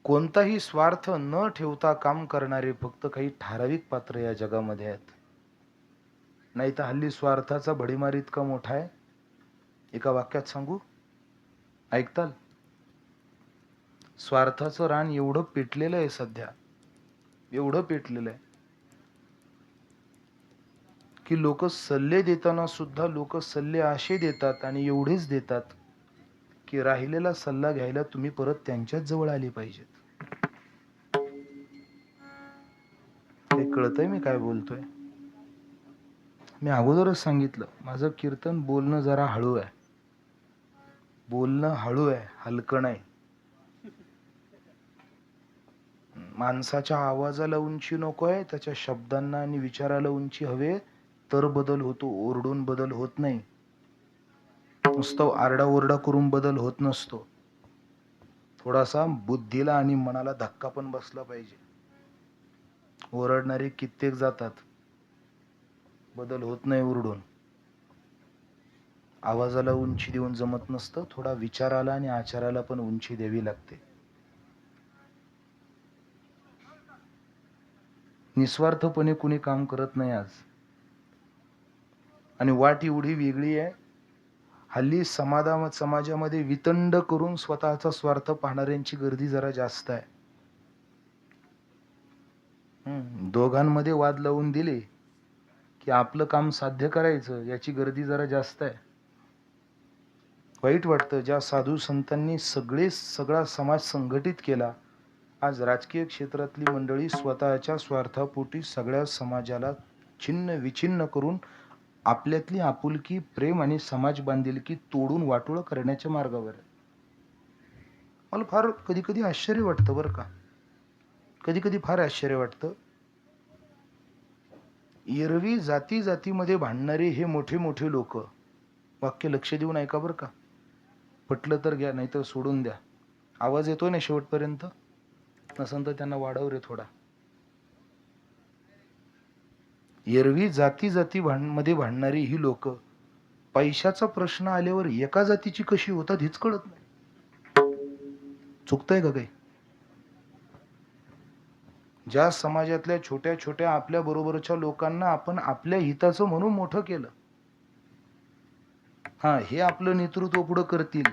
[SPEAKER 1] कोणताही स्वार्थ न ठेवता काम करणारे फक्त काही ठराविक पात्र या जगामध्ये आहेत. नाही तर हल्ली स्वार्थाचा भडीमार इतका मोठा आहे. एका वाक्यात सांगू, ऐकताल? स्वार्थाचं रान एवढं पेटलेलं आहे सध्या, एवढं पेटलेलं आहे की लोक सल्ले देताना सुद्धा लोक सल्ले असे देतात आणि एवढेच देतात की राहिलेला सल्ला घ्यायला तुम्ही परत त्यांच्याच जवळ आले पाहिजेत. हे कळतंय मी काय बोलतोय? मी अगोदरच सांगितलं, माझं कीर्तन बोलणं जरा हळू आहे. बोलणं हळू आहे, हलकं नाही. माणसाच्या आवाजाला उंची नकोय, त्याच्या शब्दांना आणि विचाराला उंची हवे, तर बदल होतो. ओरडून बदल होत नाही. नुसतं आरडाओरडा करून बदल होत नसतो. थोडासा बुद्धीला आणि मनाला धक्का पण बसला पाहिजे. ओरडणारे कित्येक जातात, बदल होत नाही ओरडून. आवाजाला उंची देऊन जमत नसतं, थोडा विचाराला आणि आचाराला पण उंची द्यावी लागते. निस्वार्थपणे कुणी काम करत नाही आज. आणि वाट एवढी वेगळी आहे, हल्ली समाजामध्ये वितंड करून स्वतःचा स्वार्थ पाहणाऱ्यांची गर्दी जरा जास्त आहे. दोघांमध्ये वाद लावून दिले की आपलं काम साध्य करायचं, याची गर्दी जरा जास्त आहे. वाईट वाटतं, ज्या साधू संतांनी सगळा समाज संघटित केला, आज राजकीय क्षेत्रातली मंडळी स्वतःच्या स्वार्थापोटी सगळ्या समाजाला छिन्न विछिन्न करून आपल्यातली आपुलकी, प्रेम आणि समाज बांधिलकी तोडून वाटोळं करण्याच्या मार्गावर आहे. मला फार कधी कधी आश्चर्य वाटतं बरं का, कधी कधी फार आश्चर्य वाटतं. एरवी जाती जातीमध्ये भांडणारे हे मोठे मोठे लोक, वाक्य लक्ष देऊन ऐका बरं का, पटलं तर घ्या, नाही तर सोडून द्या. आवाज येतोय ना शेवटपर्यंत? नसन तर त्यांना वाढव रे थोडा. एरवी जाती मध्ये भांडणारी ही लोक पैशाचा प्रश्न आल्यावर एका जातीची कशी होतात हेच कळत नाही. चुकतंय का काही? ज्या समाजातल्या छोट्या छोट्या आपल्या बरोबरच्या लोकांना आपण आपल्या हिताचं म्हणून मोठं केलं, हा हे आपलं नेतृत्व पुढं करतील,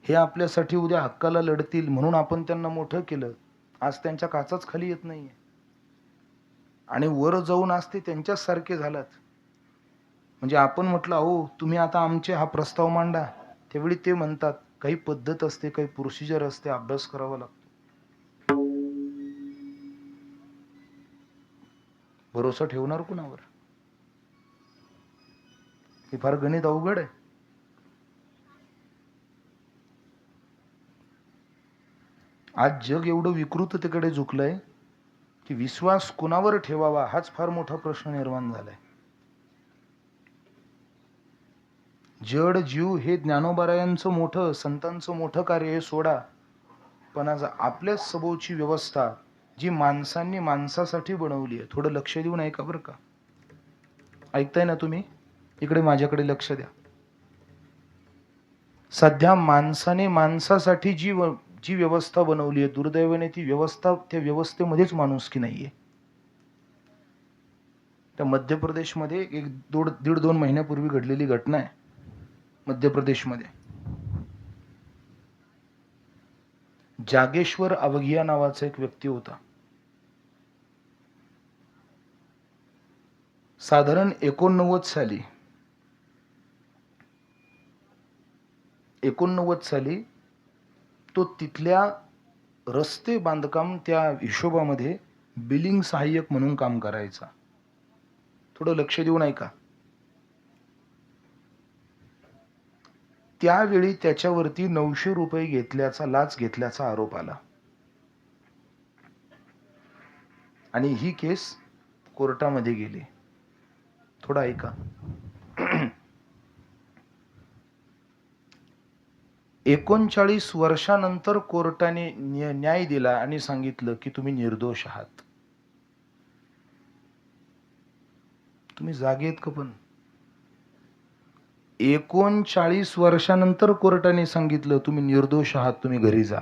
[SPEAKER 1] हे आपल्यासाठी उद्या हक्काला लढतील म्हणून आपण त्यांना मोठं केलं, आज त्यांच्या काचाच खाली येत नाहीये आणि वर जाऊन आज ते त्यांच्याच सारखे झालात. म्हणजे आपण म्हटलं अहो तुम्ही आता आमचे हा प्रस्ताव मांडा, त्यावेळी ते म्हणतात काही पद्धत असते, काही प्रोसिजर असते, अभ्यास करावा लागतो. भरोसा ठेवणार कुणावर? हे फार गणित अवघड आहे. आज जग एवढं विकृततेकडे झुकलंय की विश्वास कुणावर ठेवावा हाच फार मोठा प्रश्न निर्माण झालाय. जड जीव हे ज्ञानोबारायांचं मोठं, संतांचं मोठं कार्य हे सोडा, पण आज आपल्या सभोवची व्यवस्था जी माणसांनी माणसासाठी बनवली आहे, थोडं लक्ष देऊन ऐका बरं का. ऐकताय ना तुम्ही? इकडे माझ्याकडे लक्ष द्या. सध्या माणसाने माणसासाठी जी व्यवस्था बनवली आहे, दुर्दैवाने ती व्यवस्था, त्या व्यवस्थेमध्येच माणुसकी नाहीये. त्या मध्य प्रदेशमध्ये दीड दोन महिन्यापूर्वी घडलेली घटना आहे. मध्य प्रदेशमध्ये जागेश्वर अवघिया नावाचा एक व्यक्ती होता. साधारण 89 साली तो तिथल्या रस्ते बांधकाम त्या हिशोबामध्ये बिलिंग सहाय्यक म्हणून काम करायचा. थोडं लक्ष देऊन ऐका. त्यावेळी त्याच्यावरती 900 रुपये लाच घेतल्याचा आरोप आला आणि ही केस कोर्टामध्ये गेली. थोडं ऐका. 39 वर्षानंतर कोर्टाने न्याय दिला आणि सांगितलं की तुम्ही निर्दोष आहात. तुम्ही जागेत का? पण 39 वर्षानंतर कोर्टाने सांगितलं तुम्ही निर्दोष आहात, तुम्ही घरी जा.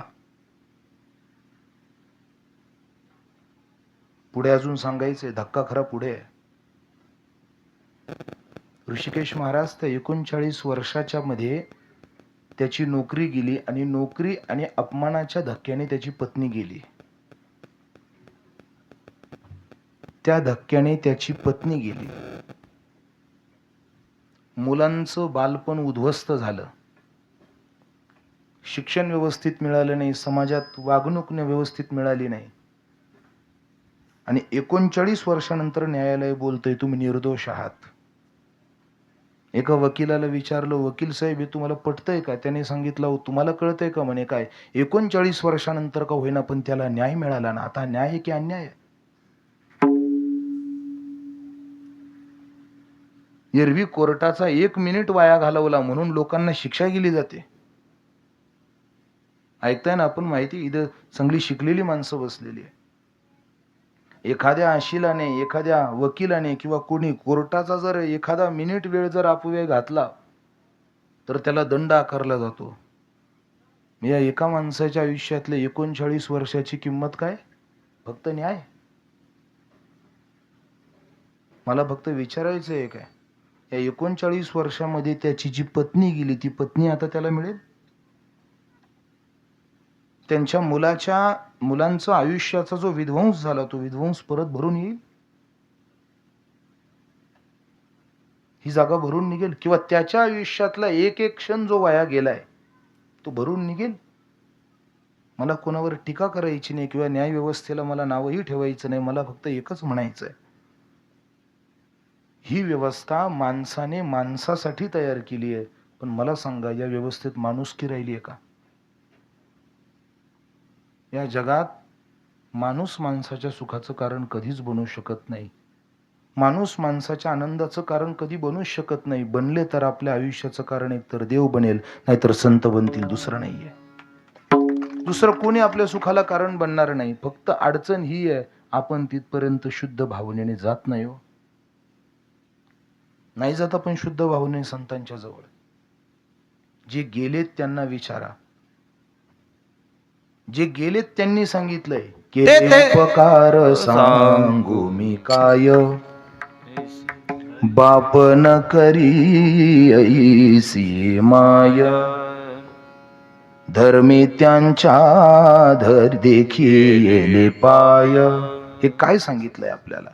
[SPEAKER 1] पुढे अजून सांगायचंय, धक्का खरा पुढे आहे. ऋषिकेश महाराज त्या 39 वर्षाच्या मध्ये त्याची नोकरी गेली आणि नोकरी आणि अपमानाच्या धक्क्याने त्याची पत्नी गेली. त्या धक्क्याने त्याची पत्नी गेली. मुलांचं बालपण उद्ध्वस्त झालं. शिक्षण व्यवस्थित मिळालं नाही, समाजात वागणूक व्यवस्थित मिळाली नाही आणि 39 वर्षानंतर न्यायालय बोलतंय तुम्ही निर्दोष आहात. एका वकिलाला विचारलं, वकील साहेब हे तुम्हाला पटतंय का? त्याने सांगितलं तुम्हाला कळतंय का? म्हणे काय 39 वर्षानंतर का होईना पण त्याला न्याय मिळाला ना. आता न्याय आहे की अन्याय आहे? एरवी कोर्टाचा 1 मिनिट वाया घालवला म्हणून लोकांना शिक्षा केली जाते. ऐकताय ना आपण? माहिती इथं चांगली शिकलेली माणसं बसलेली आहे. एखाद्या आशिलाने, एखाद्या वकिलाने किंवा कोणी कोर्टाचा जर एखादा मिनिट वेळ जर अपव्यय घातला तर त्याला दंड आकारला जातो. या एका माणसाच्या आयुष्यातल्या 39 वर्षाची किंमत काय? फक्त न्याय. मला फक्त विचारायचं आहे काय, या 39 वर्षामध्ये त्याची जी पत्नी गेली ती पत्नी आता त्याला मिळेल? त्यांच्या मुलांचं आयुष्याचा जो विध्वंस झाला तो विध्वंस परत भरून येईल? ही जागा भरून निघेल? किंवा त्याच्या आयुष्यातला एक क्षण जो वाया गेलाय तो भरून निघेल? मला कोणावर टीका करायची नाही किंवा न्याय व्यवस्थेला मला नावही ठेवायचं नाही. मला फक्त एकच म्हणायचंय, ही व्यवस्था माणसाने माणसासाठी तयार केली आहे, पण मला सांगा या व्यवस्थेत माणुसकी राहिली आहे का? या जगात माणूस माणसाच्या सुखाचं कारण कधीच बनू शकत नाही. माणूस माणसाच्या आनंदाचं कारण कधी बनूच शकत नाही. बनले तर आपल्या आयुष्याचं कारण एक तर देव बनेल, नाहीतर संत बनतील, दुसरं नाहीये. दुसरं कोणी आपल्या सुखाला कारण बनणार नाही. फक्त अडचण ही आहे आपण तिथपर्यंत शुद्ध भावनेने जात नाही हो. नाही जात आपण शुद्ध भावने संतांच्या जवळ. जे गेलेत त्यांना विचारा, जे गेलेत त्यांनी सांगितलंय, केले उपकार सांगू मी काय, बाप न करी ऐसी माय, धर्मी त्यांच्या धर देखिले पाय. हे काय सांगितलंय आपल्याला?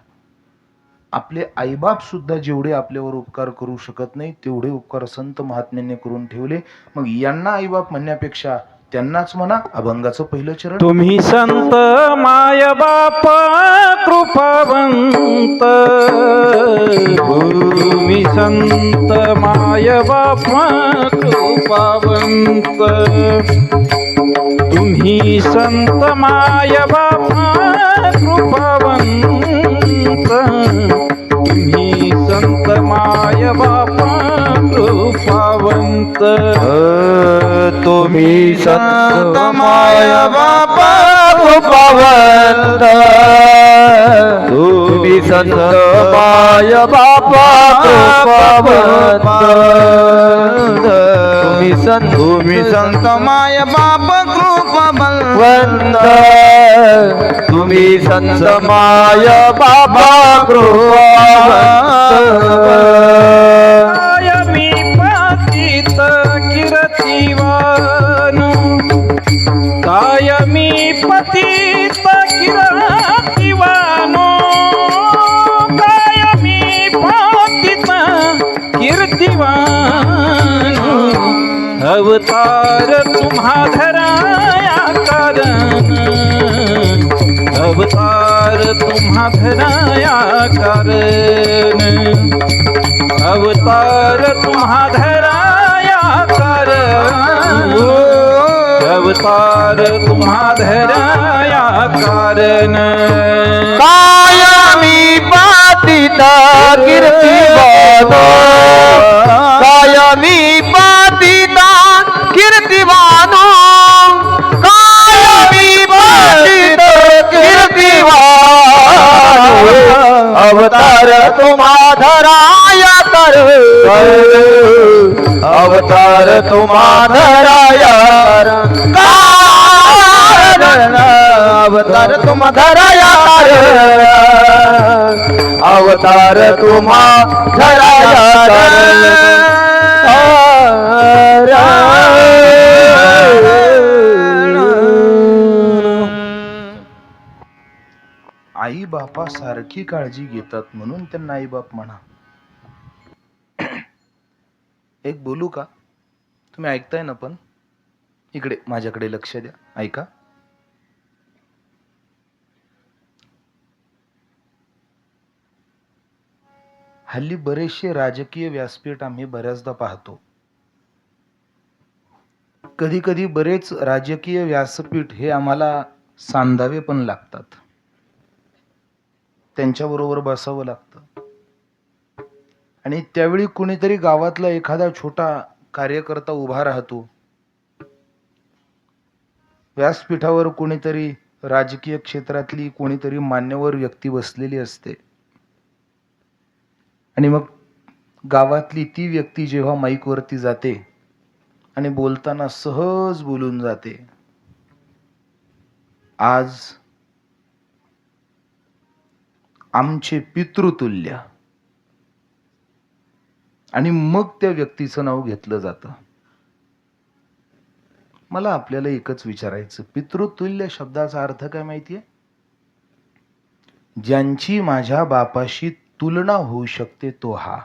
[SPEAKER 1] आपले आईबाप सुद्धा जेवढे आपल्यावर उपकार करू शकत नाही तेवढे उपकार संत महात्म्यांनी करून ठेवले. मग यांना आईबाप म्हणण्यापेक्षा त्यांनाच म्हणा अभंगाचं पहिलं चरण.
[SPEAKER 2] तुम्ही संत माय बाप कृपावंत, तुम्ही संत माय बाप कृपावंत, तुम्ही संत माय बाप कृपावंत, तुम्ही संत माय बाप कृपावंत,
[SPEAKER 3] तुम्ही संत माय बापा कृपावंत, तुम्ही संत माय बापा कृपावंत, तुम्ही संत माय बाप कृपावंत, तुम्ही संत माय बाबा कृपावंत.
[SPEAKER 2] मी पतित कीर्तिवान, काय मी पतित कीर्तिवान, काय मी पतित कीर्तिवान, अवतार तुम्हा धराया कारण, अवतार तुम्हा धराया कारण, अवतार तुम्हा धराया कारण, अवतार तुम्हा धराया कारण.
[SPEAKER 3] कायमी पातित कीर्तिवान, कायमी पातित कीर्तिवान, कायमी पातित कीर्तिवान, अवतार तुम्हा धराया कर, अवतार तुम्हा धराया कारण, अवतार तुम्हा धराया कारण, अवतार तुम्हा धराया
[SPEAKER 1] आई बापा सारखी काळजी घेतात म्हणून त्यांना आई बाप म्हणा. एक बोलू का? तुम्ही ऐकताय ना? पण इकडे माझ्याकडे लक्ष द्या, ऐका. हल्ली बरेचसे राजकीय व्यासपीठ आम्ही बऱ्याचदा पाहतो. कधी कधी बरेच राजकीय व्यासपीठ हे आम्हाला सांधावे पण लागतात, त्यांच्याबरोबर बसावं लागतं. आणि त्यावेळी कोणीतरी गावातला एखादा छोटा कार्यकर्ता उभा राहतो, व्यासपीठावर कोणीतरी राजकीय क्षेत्रातली कोणीतरी मान्यवर व्यक्ती बसलेली असते. आणि मग गावातली ती व्यक्ती जेव्हा माईकवरती जाते आणि बोलताना सहज बोलून जाते, आज आमचे पितृतुल्य, आणि मग त्या व्यक्तीचं नाव घेतलं जातं. मला आपल्याला एकच विचारायचं, पितृतुल्य शब्दाचा अर्थ काय माहितीये? ज्यांची माझ्या बापाशी तुलना होऊ शकते तो हा.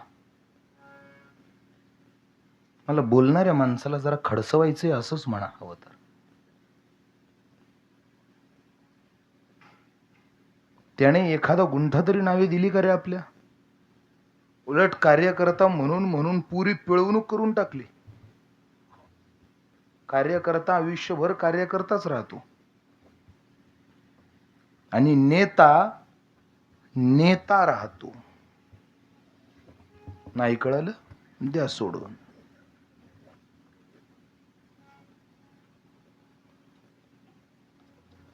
[SPEAKER 1] मला बोलणाऱ्या माणसाला जरा खडसवायचंय असंच म्हणा हवं तर. त्याने एखादा गुंठा तरी नावे दिली का रे आपल्या? उलट कार्यकर्ता म्हणून पुरी पिळवणूक करून टाकली. कार्यकर्ता आयुष्यभर कार्यकर्ताच राहतो आणि नेता नेता राहतो. नाही कळलं? द्या सोडून.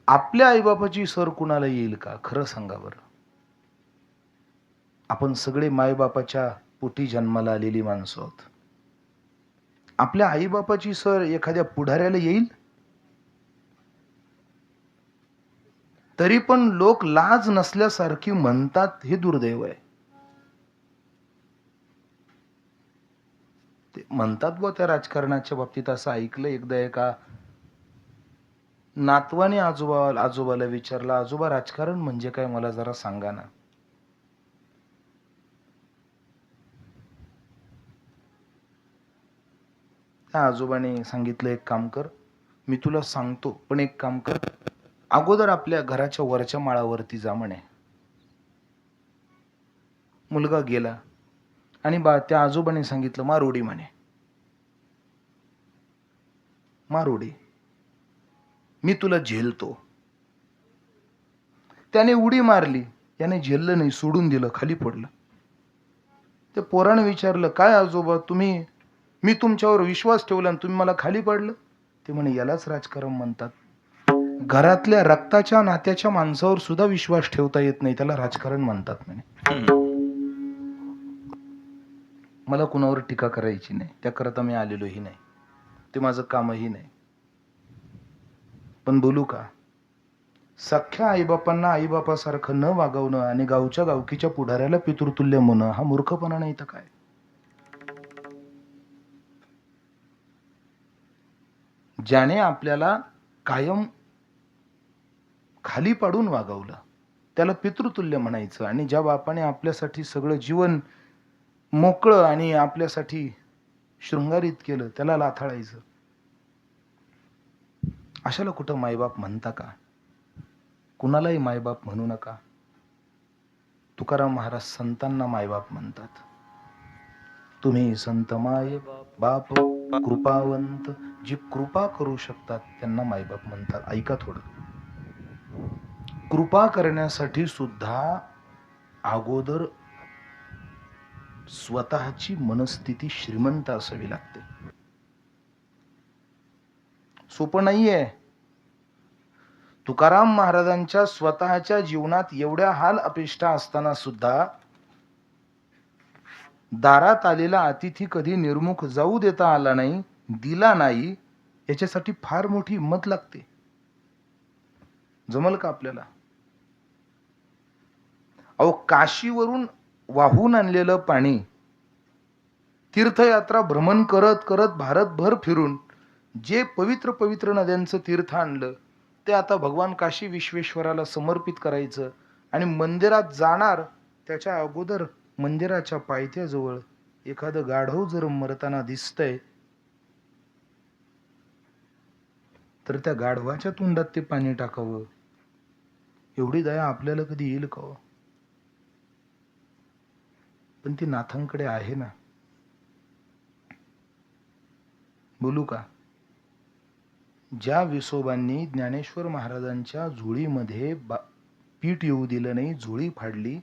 [SPEAKER 1] आपल्या आईबापाची सर कुणाला येईल का? खरं सांगा बरं. आपण सगळे मायबापाच्या पोटी जन्माला आलेली माणसं आहोत. आपल्या आईबापाची सर एखाद्या पुढाऱ्याला येईल? तरी पण लोक लाज नसल्यासारखी म्हणतात, हे दुर्दैव आहे. ते म्हणतात बुवा त्या राजकारणाच्या बाबतीत. असं ऐकलं एकदा, एका नातवाने आजोबाला विचारलं, आजोबा राजकारण म्हणजे काय, मला जरा सांगा ना. त्या आजोबाने सांगितलं, एक काम कर, मी तुला सांगतो, पण एक काम कर, अगोदर आपल्या घराच्या वरच्या माळावरती जा म्हणे. मुलगा गेला आणि त्या आजोबाने सांगितलं, मार उडी म्हणे, मार उडी, मी तुला झेलतो. त्याने उडी मारली, याने झेललं नाही, सोडून दिलं, खाली पडलं. ते पोराने विचारलं, काय आजोबा तुम्ही, मी तुमच्यावर विश्वास ठेवला आणि तुम्ही मला खाली पाडलं? ते म्हणे, यालाच राजकारण म्हणतात. घरातल्या रक्ताच्या नात्याच्या माणसावर सुद्धा विश्वास ठेवता येत नाही, त्याला राजकारण म्हणतात म्हणे. मला कुणावर टीका करायची नाही, त्याकरता मी आलेलोही नाही, ते माझं कामही नाही. पण बोलू का, सख्या आईबापांना आईबापासारखं न वागवणं आणि गावच्या गावकीच्या पुढाऱ्याला पितृतुल्य म्हणणं हा मूर्खपणा नाही तर काय. ज्याने आपल्याला कायम खाली पाडून वागवलं त्याला पितृतुल्य म्हणायचं, आणि ज्या बापाने आपल्यासाठी सगळं जीवन मोकळं आणि आपल्यासाठी शृंगारित केलं त्याला लाथाळायचं. अशाला कुठं मायबाप म्हणता का? कुणालाही मायबाप म्हणू नका. तुकाराम महाराज संतांना मायबाप म्हणतात. तुम्ही संत माय बाप कृपावंत, जी कृपा करू शकतात त्यांना मायबाप म्हणतात. ऐका थोडं, कृपा करण्यासाठी सुद्धा अगोदर स्वतःची मनस्थिती श्रीमंत असावी लागते. सोपं नाहीये. तुकाराम महाराजांच्या स्वतःच्या जीवनात एवढ्या हाल अपेष्टा असताना सुद्धा दारात आलेला अतिथी कधी निर्मुख जाऊ देता आला नाही, दिला नाही, याच्यासाठी फार मोठी हिंमत लागते. जमल का आपल्याला? अहो, काशीवरून वाहून आणलेलं पाणी तीर्थयात्रा भ्रमण करत करत भारतभर फिरून जे पवित्र पवित्र नद्यांचं तीर्थ आणलं ते आता भगवान काशी विश्वेश्वराला समर्पित करायचं, आणि मंदिरात जाणार त्याच्या अगोदर मंदिराच्या पायथ्याजवळ एखादं गाढव जर मरताना दिसतंय तर त्या गाढवाच्या तोंडात ते पाणी टाकावं, एवढी दया आपल्याला कधी येईल का? पण ती नाथांकडे आहे ना. बोलू का, ज्या विसोबांनी ज्ञानेश्वर महाराजांच्या झोळीमध्ये पीठ येऊ दिलं नाही, झोळी फाडली,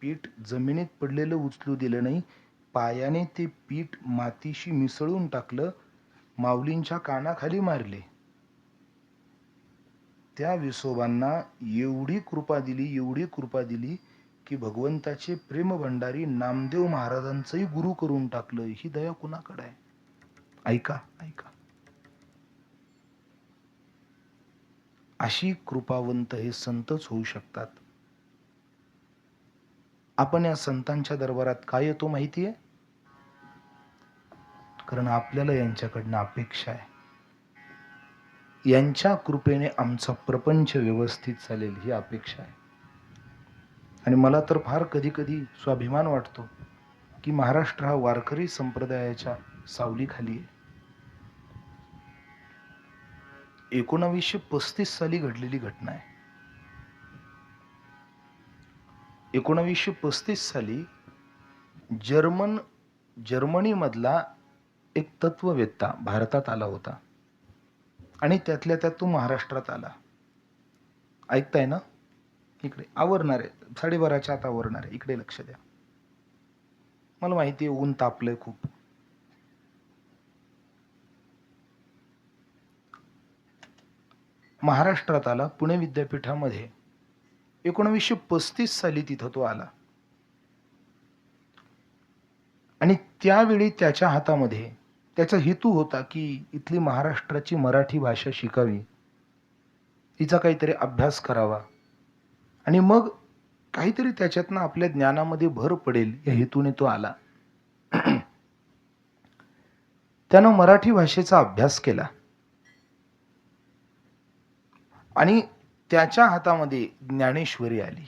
[SPEAKER 1] पीठ जमिनीत पडलेलं उचलू दिलं नाही, पायाने ते पीठ मातीशी मिसळून टाकलं, माऊलींच्या कानाखाली मारले, त्या विसोबांना एवढी कृपा दिली, एवढी कृपा दिली की भगवंताचे प्रेम भंडारी नामदेव महाराजांचंही गुरु करून टाकलं. ही दया कुणाकडे आहे? ऐका ऐका, अशी कृपावंत हे संतच होऊ शकतात. आपण या संतांच्या दरबारात काय येतो माहितीये? कारण आपल्याला यांच्याकडनं अपेक्षा आहे, यांच्या कृपेने आमचा प्रपंच व्यवस्थित चालेल ही अपेक्षा आहे. आणि मला तर फार कधी कधी स्वाभिमान वाटतो की महाराष्ट्र हा वारकरी संप्रदायाच्या सावलीखाली आहे. 1935 साली घडलेली घटना आहे. 1935 साली जर्मनी मधला एक तत्ववेत्ता भारतात आला होता, आणि त्यातल्या त्यात तो महाराष्ट्रात आला. ऐकताय ना? इकडे आवरणार आहे, 12:30च्या आत आवरणार आहे, इकडे लक्ष द्या. मला माहिती आहे ऊन तापलंय खूप. महाराष्ट्रात आला, पुणे विद्यापीठामध्ये 1935 साली तिथं तो आला. आणि त्यावेळी त्याच्या हातामध्ये त्याचा हेतू होता की इथली महाराष्ट्राची मराठी भाषा शिकावी, तिचा काहीतरी अभ्यास करावा आणि मग काहीतरी त्याच्यातनं आपल्या ज्ञानामध्ये भर पडेल या हेतूने तो आला. त्यानं मराठी भाषेचा अभ्यास केला आणि त्याच्या हातामध्ये ज्ञानेश्वरी आली.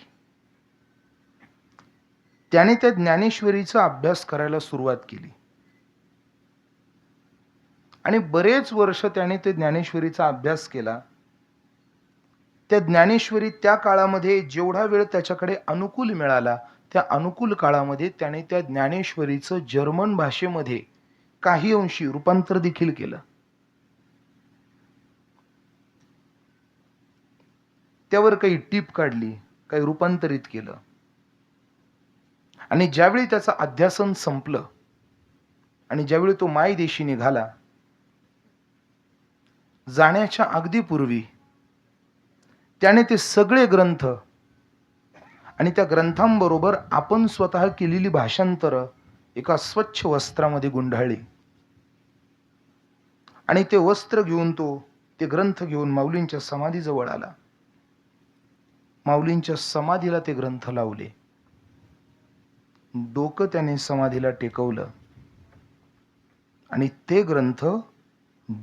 [SPEAKER 1] त्याने त्या ज्ञानेश्वरीचा अभ्यास करायला सुरुवात केली आणि बरेच वर्ष त्याने ते ज्ञानेश्वरीचा अभ्यास केला. त्या ज्ञानेश्वरी त्या काळामध्ये जेवढा वेळ त्याच्याकडे अनुकूल मिळाला, त्या अनुकूल काळामध्ये त्याने त्या ज्ञानेश्वरीचं जर्मन भाषेमध्ये काही अंशी रूपांतर देखील केलं. त्यावर काही टीप काढली, काही रूपांतरित केलं. आणि ज्यावेळी त्याचं अध्यासन संपलं आणि ज्यावेळी तो मायदेशी निघाला, जाण्याच्या अगदी पूर्वी त्याने ते सगळे ग्रंथ आणि त्या ग्रंथांबरोबर आपण स्वतः केलेली भाषांतरं एका स्वच्छ वस्त्रामध्ये गुंढाळली आणि ते वस्त्र घेऊन ते ग्रंथ घेऊन माऊलींच्या समाधीजवळ आला. माऊलींच्या समाधीला ते ग्रंथ लावले. डोकं त्याने समाधीला टेकवलं आणि ते ग्रंथ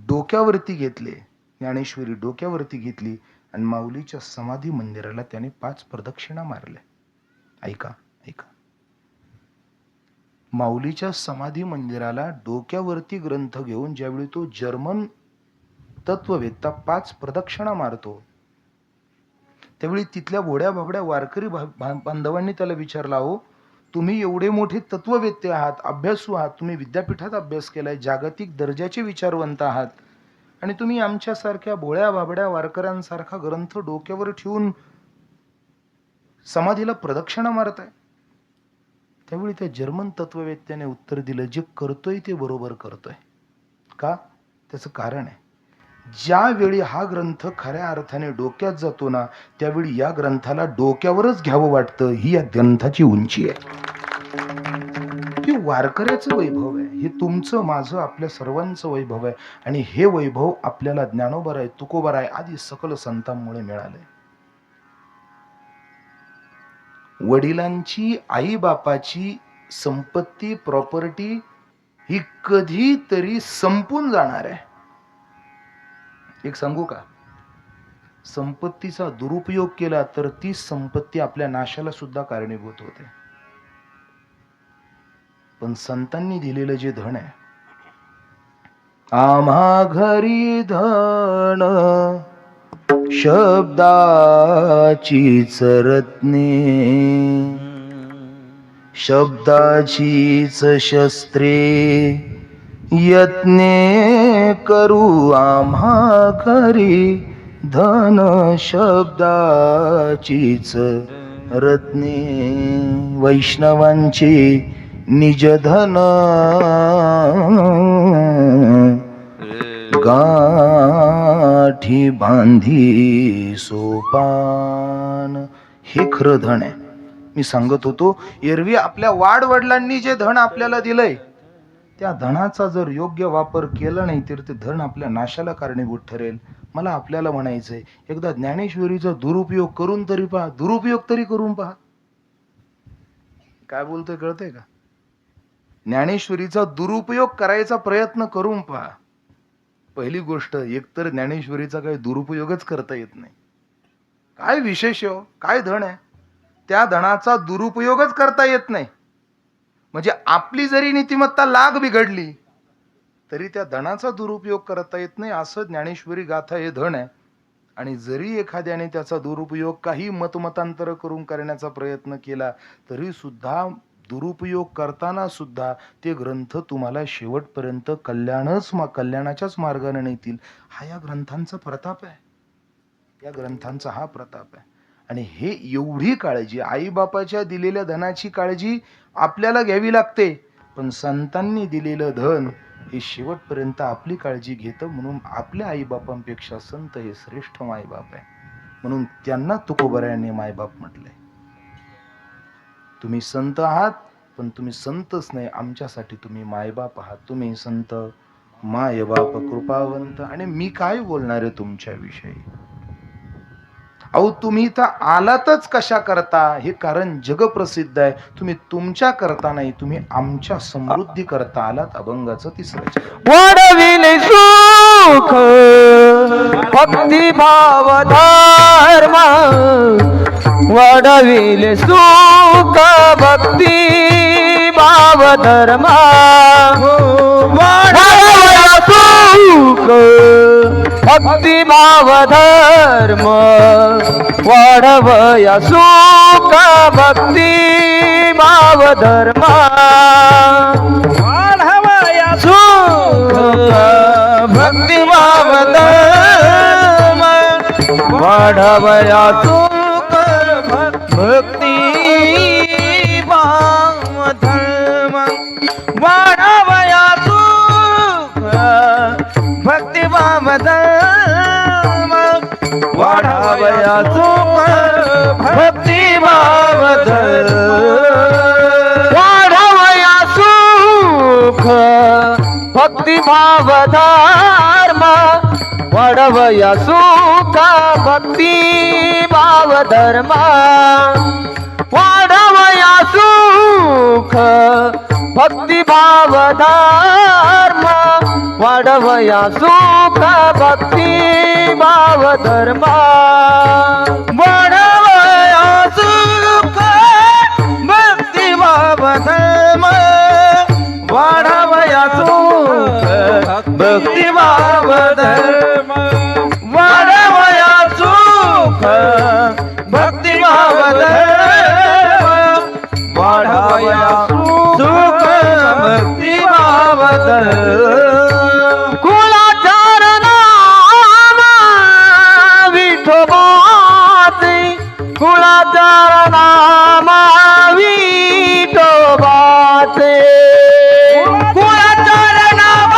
[SPEAKER 1] डोक्यावरती घेतले. ज्ञानेश्वरी डोक्यावरती घेतली आणि माऊलीच्या समाधी मंदिराला त्याने 5 प्रदक्षिणा मारल्या. ऐका ऐका, माऊलीच्या समाधी मंदिराला डोक्यावरती ग्रंथ घेऊन ज्यावेळी तो जर्मन तत्ववेत्ता 5 प्रदक्षिणा मारतो, त्यावेळी तिथल्या भोड्या बाबड्या वारकरी बांधवांनी त्याला विचारला, हो तुम्ही एवढे मोठे तत्ववेत्ते आहात, अभ्यासू आहात, तुम्ही विद्यापीठात अभ्यास केलाय, जागतिक दर्जाचे विचारवंत आहात आणि तुम्ही आमच्यासारख्या भोळ्या बाबड्या वारकऱ्यांसारखा ग्रंथ डोक्यावर ठेवून समाधीला प्रदक्षिणा मारताय? त्यावेळी त्या जर्मन तत्ववेत्याने उत्तर दिलं, जे करतोय ते बरोबर करतोय. का? त्याचं कारण आहे, ज्यावेळी हा ग्रंथ खऱ्या अर्थाने डोक्यात जातो ना, त्यावेळी या ग्रंथाला डोक्यावरच घ्यावं वाटतं. ही या ग्रंथाची उंची आहे. हे वारकऱ्याचं वैभव आहे. हे तुमचं माझं आपल्या सर्वांचं वैभव आहे आणि हे वैभव आपल्याला ज्ञानोबा आहे, तुकोबा आहे आदी सकल संतांमुळे मिळालंय. वडिलांची, आई बापाची संपत्ती, प्रॉपर्टी ही कधीतरी संपून जाणार आहे. एक सांगू का, संपत्तीचा दुरुपयोग केला तर ती संपत्ती आपल्या नाशाला सुद्धा कारणीभूत होते. पण संतांनी दिलेलं जे धन आहे, आम्हा घरी धन शब्दाचीच रत्ने, शब्दाचीच शस्त्रे यत्ने करू आम्हा घरी धन शब्दाचीच रत्ने. वैष्णवांचे निज धन गाठी बांधी सोपान. हे खरं धन आहे. मी सांगत होतो, एरवी आपल्या वाडवडिलांनी जे धन आपल्याला दिलंय, त्या धनाचा जर योग्य वापर केला नाही तर ते धन आपल्या नाशाला कारणीभूत ठरेल. मला आपल्याला म्हणायचंय, एकदा ज्ञानेश्वरीचा दुरुपयोग करून तरी पहा, दुरुपयोग तरी करून पहा. काय बोलतोय कळतंय का? ज्ञानेश्वरीचा दुरुपयोग करायचा प्रयत्न करून पहा. पहिली गोष्ट, एकतर ज्ञानेश्वरीचा काही दुरुपयोगच करता येत नाही. काय विशेष हो, काय धन आहे, त्या धनाचा दुरुपयोगच करता येत नाही. म्हणजे आपली जरी नीतिमत्ता लाख बिघडली तरी त्या धनाचा दुरुपयोग करता येत नाही. असं ज्ञानेश्वरी गाथा हे धन आहे. आणि जरी एखाद्याने त्याचा दुरुपयोग काही मतमतांतर करून करण्याचा प्रयत्न केला तरी सुद्धा, दुरुपयोग करताना सुद्धा ते ग्रंथ तुम्हाला शेवटपर्यंत कल्याणाच्याच मार्गाने नेतील. हा या ग्रंथांचा प्रताप आहे. या ग्रंथांचा हा प्रताप आहे. आणि हे एवढी काळजी, आईबापाच्या दिलेल्या धनाची काळजी आपल्याला घ्यावी लागते, पण संतांनी दिलेलं धन हे शेवटपर्यंत आपली काळजी घेतं. म्हणून आपल्या आईबापांपेक्षा संत हे श्रेष्ठ मायबाप आहे. म्हणून त्यांना तुकोबरायांनी मायबाप म्हटलंय. तुम्ही संत आहात पण तुम्ही संतच नाही, आमच्यासाठी तुम्ही मायबाप आहात. तुम्ही संत, मायबाप, कृपावंत. आणि मी काय बोलणार आहे तुमच्याविषयी? अहो तुम्ही इथं आलातच कशा करता? हे कारण जगप्रसिद्ध आहे. तुम्ही तुमच्या करता नाही, तुम्ही आमच्या समृद्धी करता आलात. अभंगाचं 3रं चरण.
[SPEAKER 3] वाढविले सुख भक्ती भाव धर्म वाढविले सुख भक्ती भाव धर्म वाढवया सुख भक्ती भाव धर्म वाढवया सुख भक्ती भाव धर्म
[SPEAKER 2] वाढवया सुख भक्ती भाव धर्म
[SPEAKER 3] वाढवया
[SPEAKER 2] सुख भक्ती भाव धर्म वाढवया सुख भक्ती भाव धर्म वाढवया सुख भक्ती भाव धर्म
[SPEAKER 3] वाढवया सुख भक्ती भाव धर्म वाढवया सुख भक्ती भाव धर्म वाढवया सुख भक्ती भाव धर्म वाढवया सुख भक्ती भाव धर्म
[SPEAKER 2] वाढवया सुख भक्ती भाव धर्म वाढवया सुख भक्ती भाव धर्म वाढवया सुख भक्ती भाव धर्म वाढवया सुख भक्ती भाव धर्म
[SPEAKER 3] कुळाचार नाम विठोबाचे कुळाचार नाम विठोबाचे कुळाचार नाम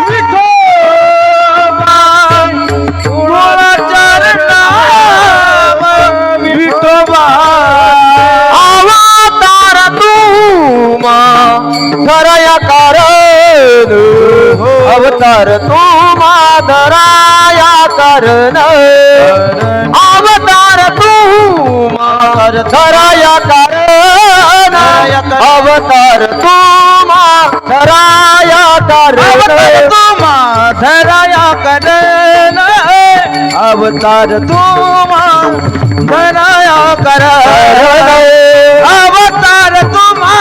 [SPEAKER 3] विठोबा कुळाचार नाम विठोबा अवतार तुमा धरया कारण अवतार तुमा धराया कारण अवतार तुमा धराया कारण अवतार तुमा धराया कारण
[SPEAKER 2] धराया करण अवतार तुमा धराया करण अवतार तुमा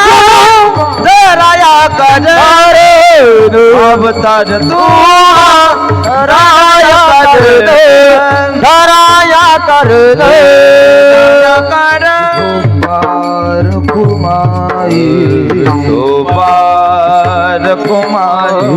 [SPEAKER 2] धराया करण अवतार तुमा
[SPEAKER 3] धराया कारण धराया कारण
[SPEAKER 2] पार कुमाई तो पार कुमाई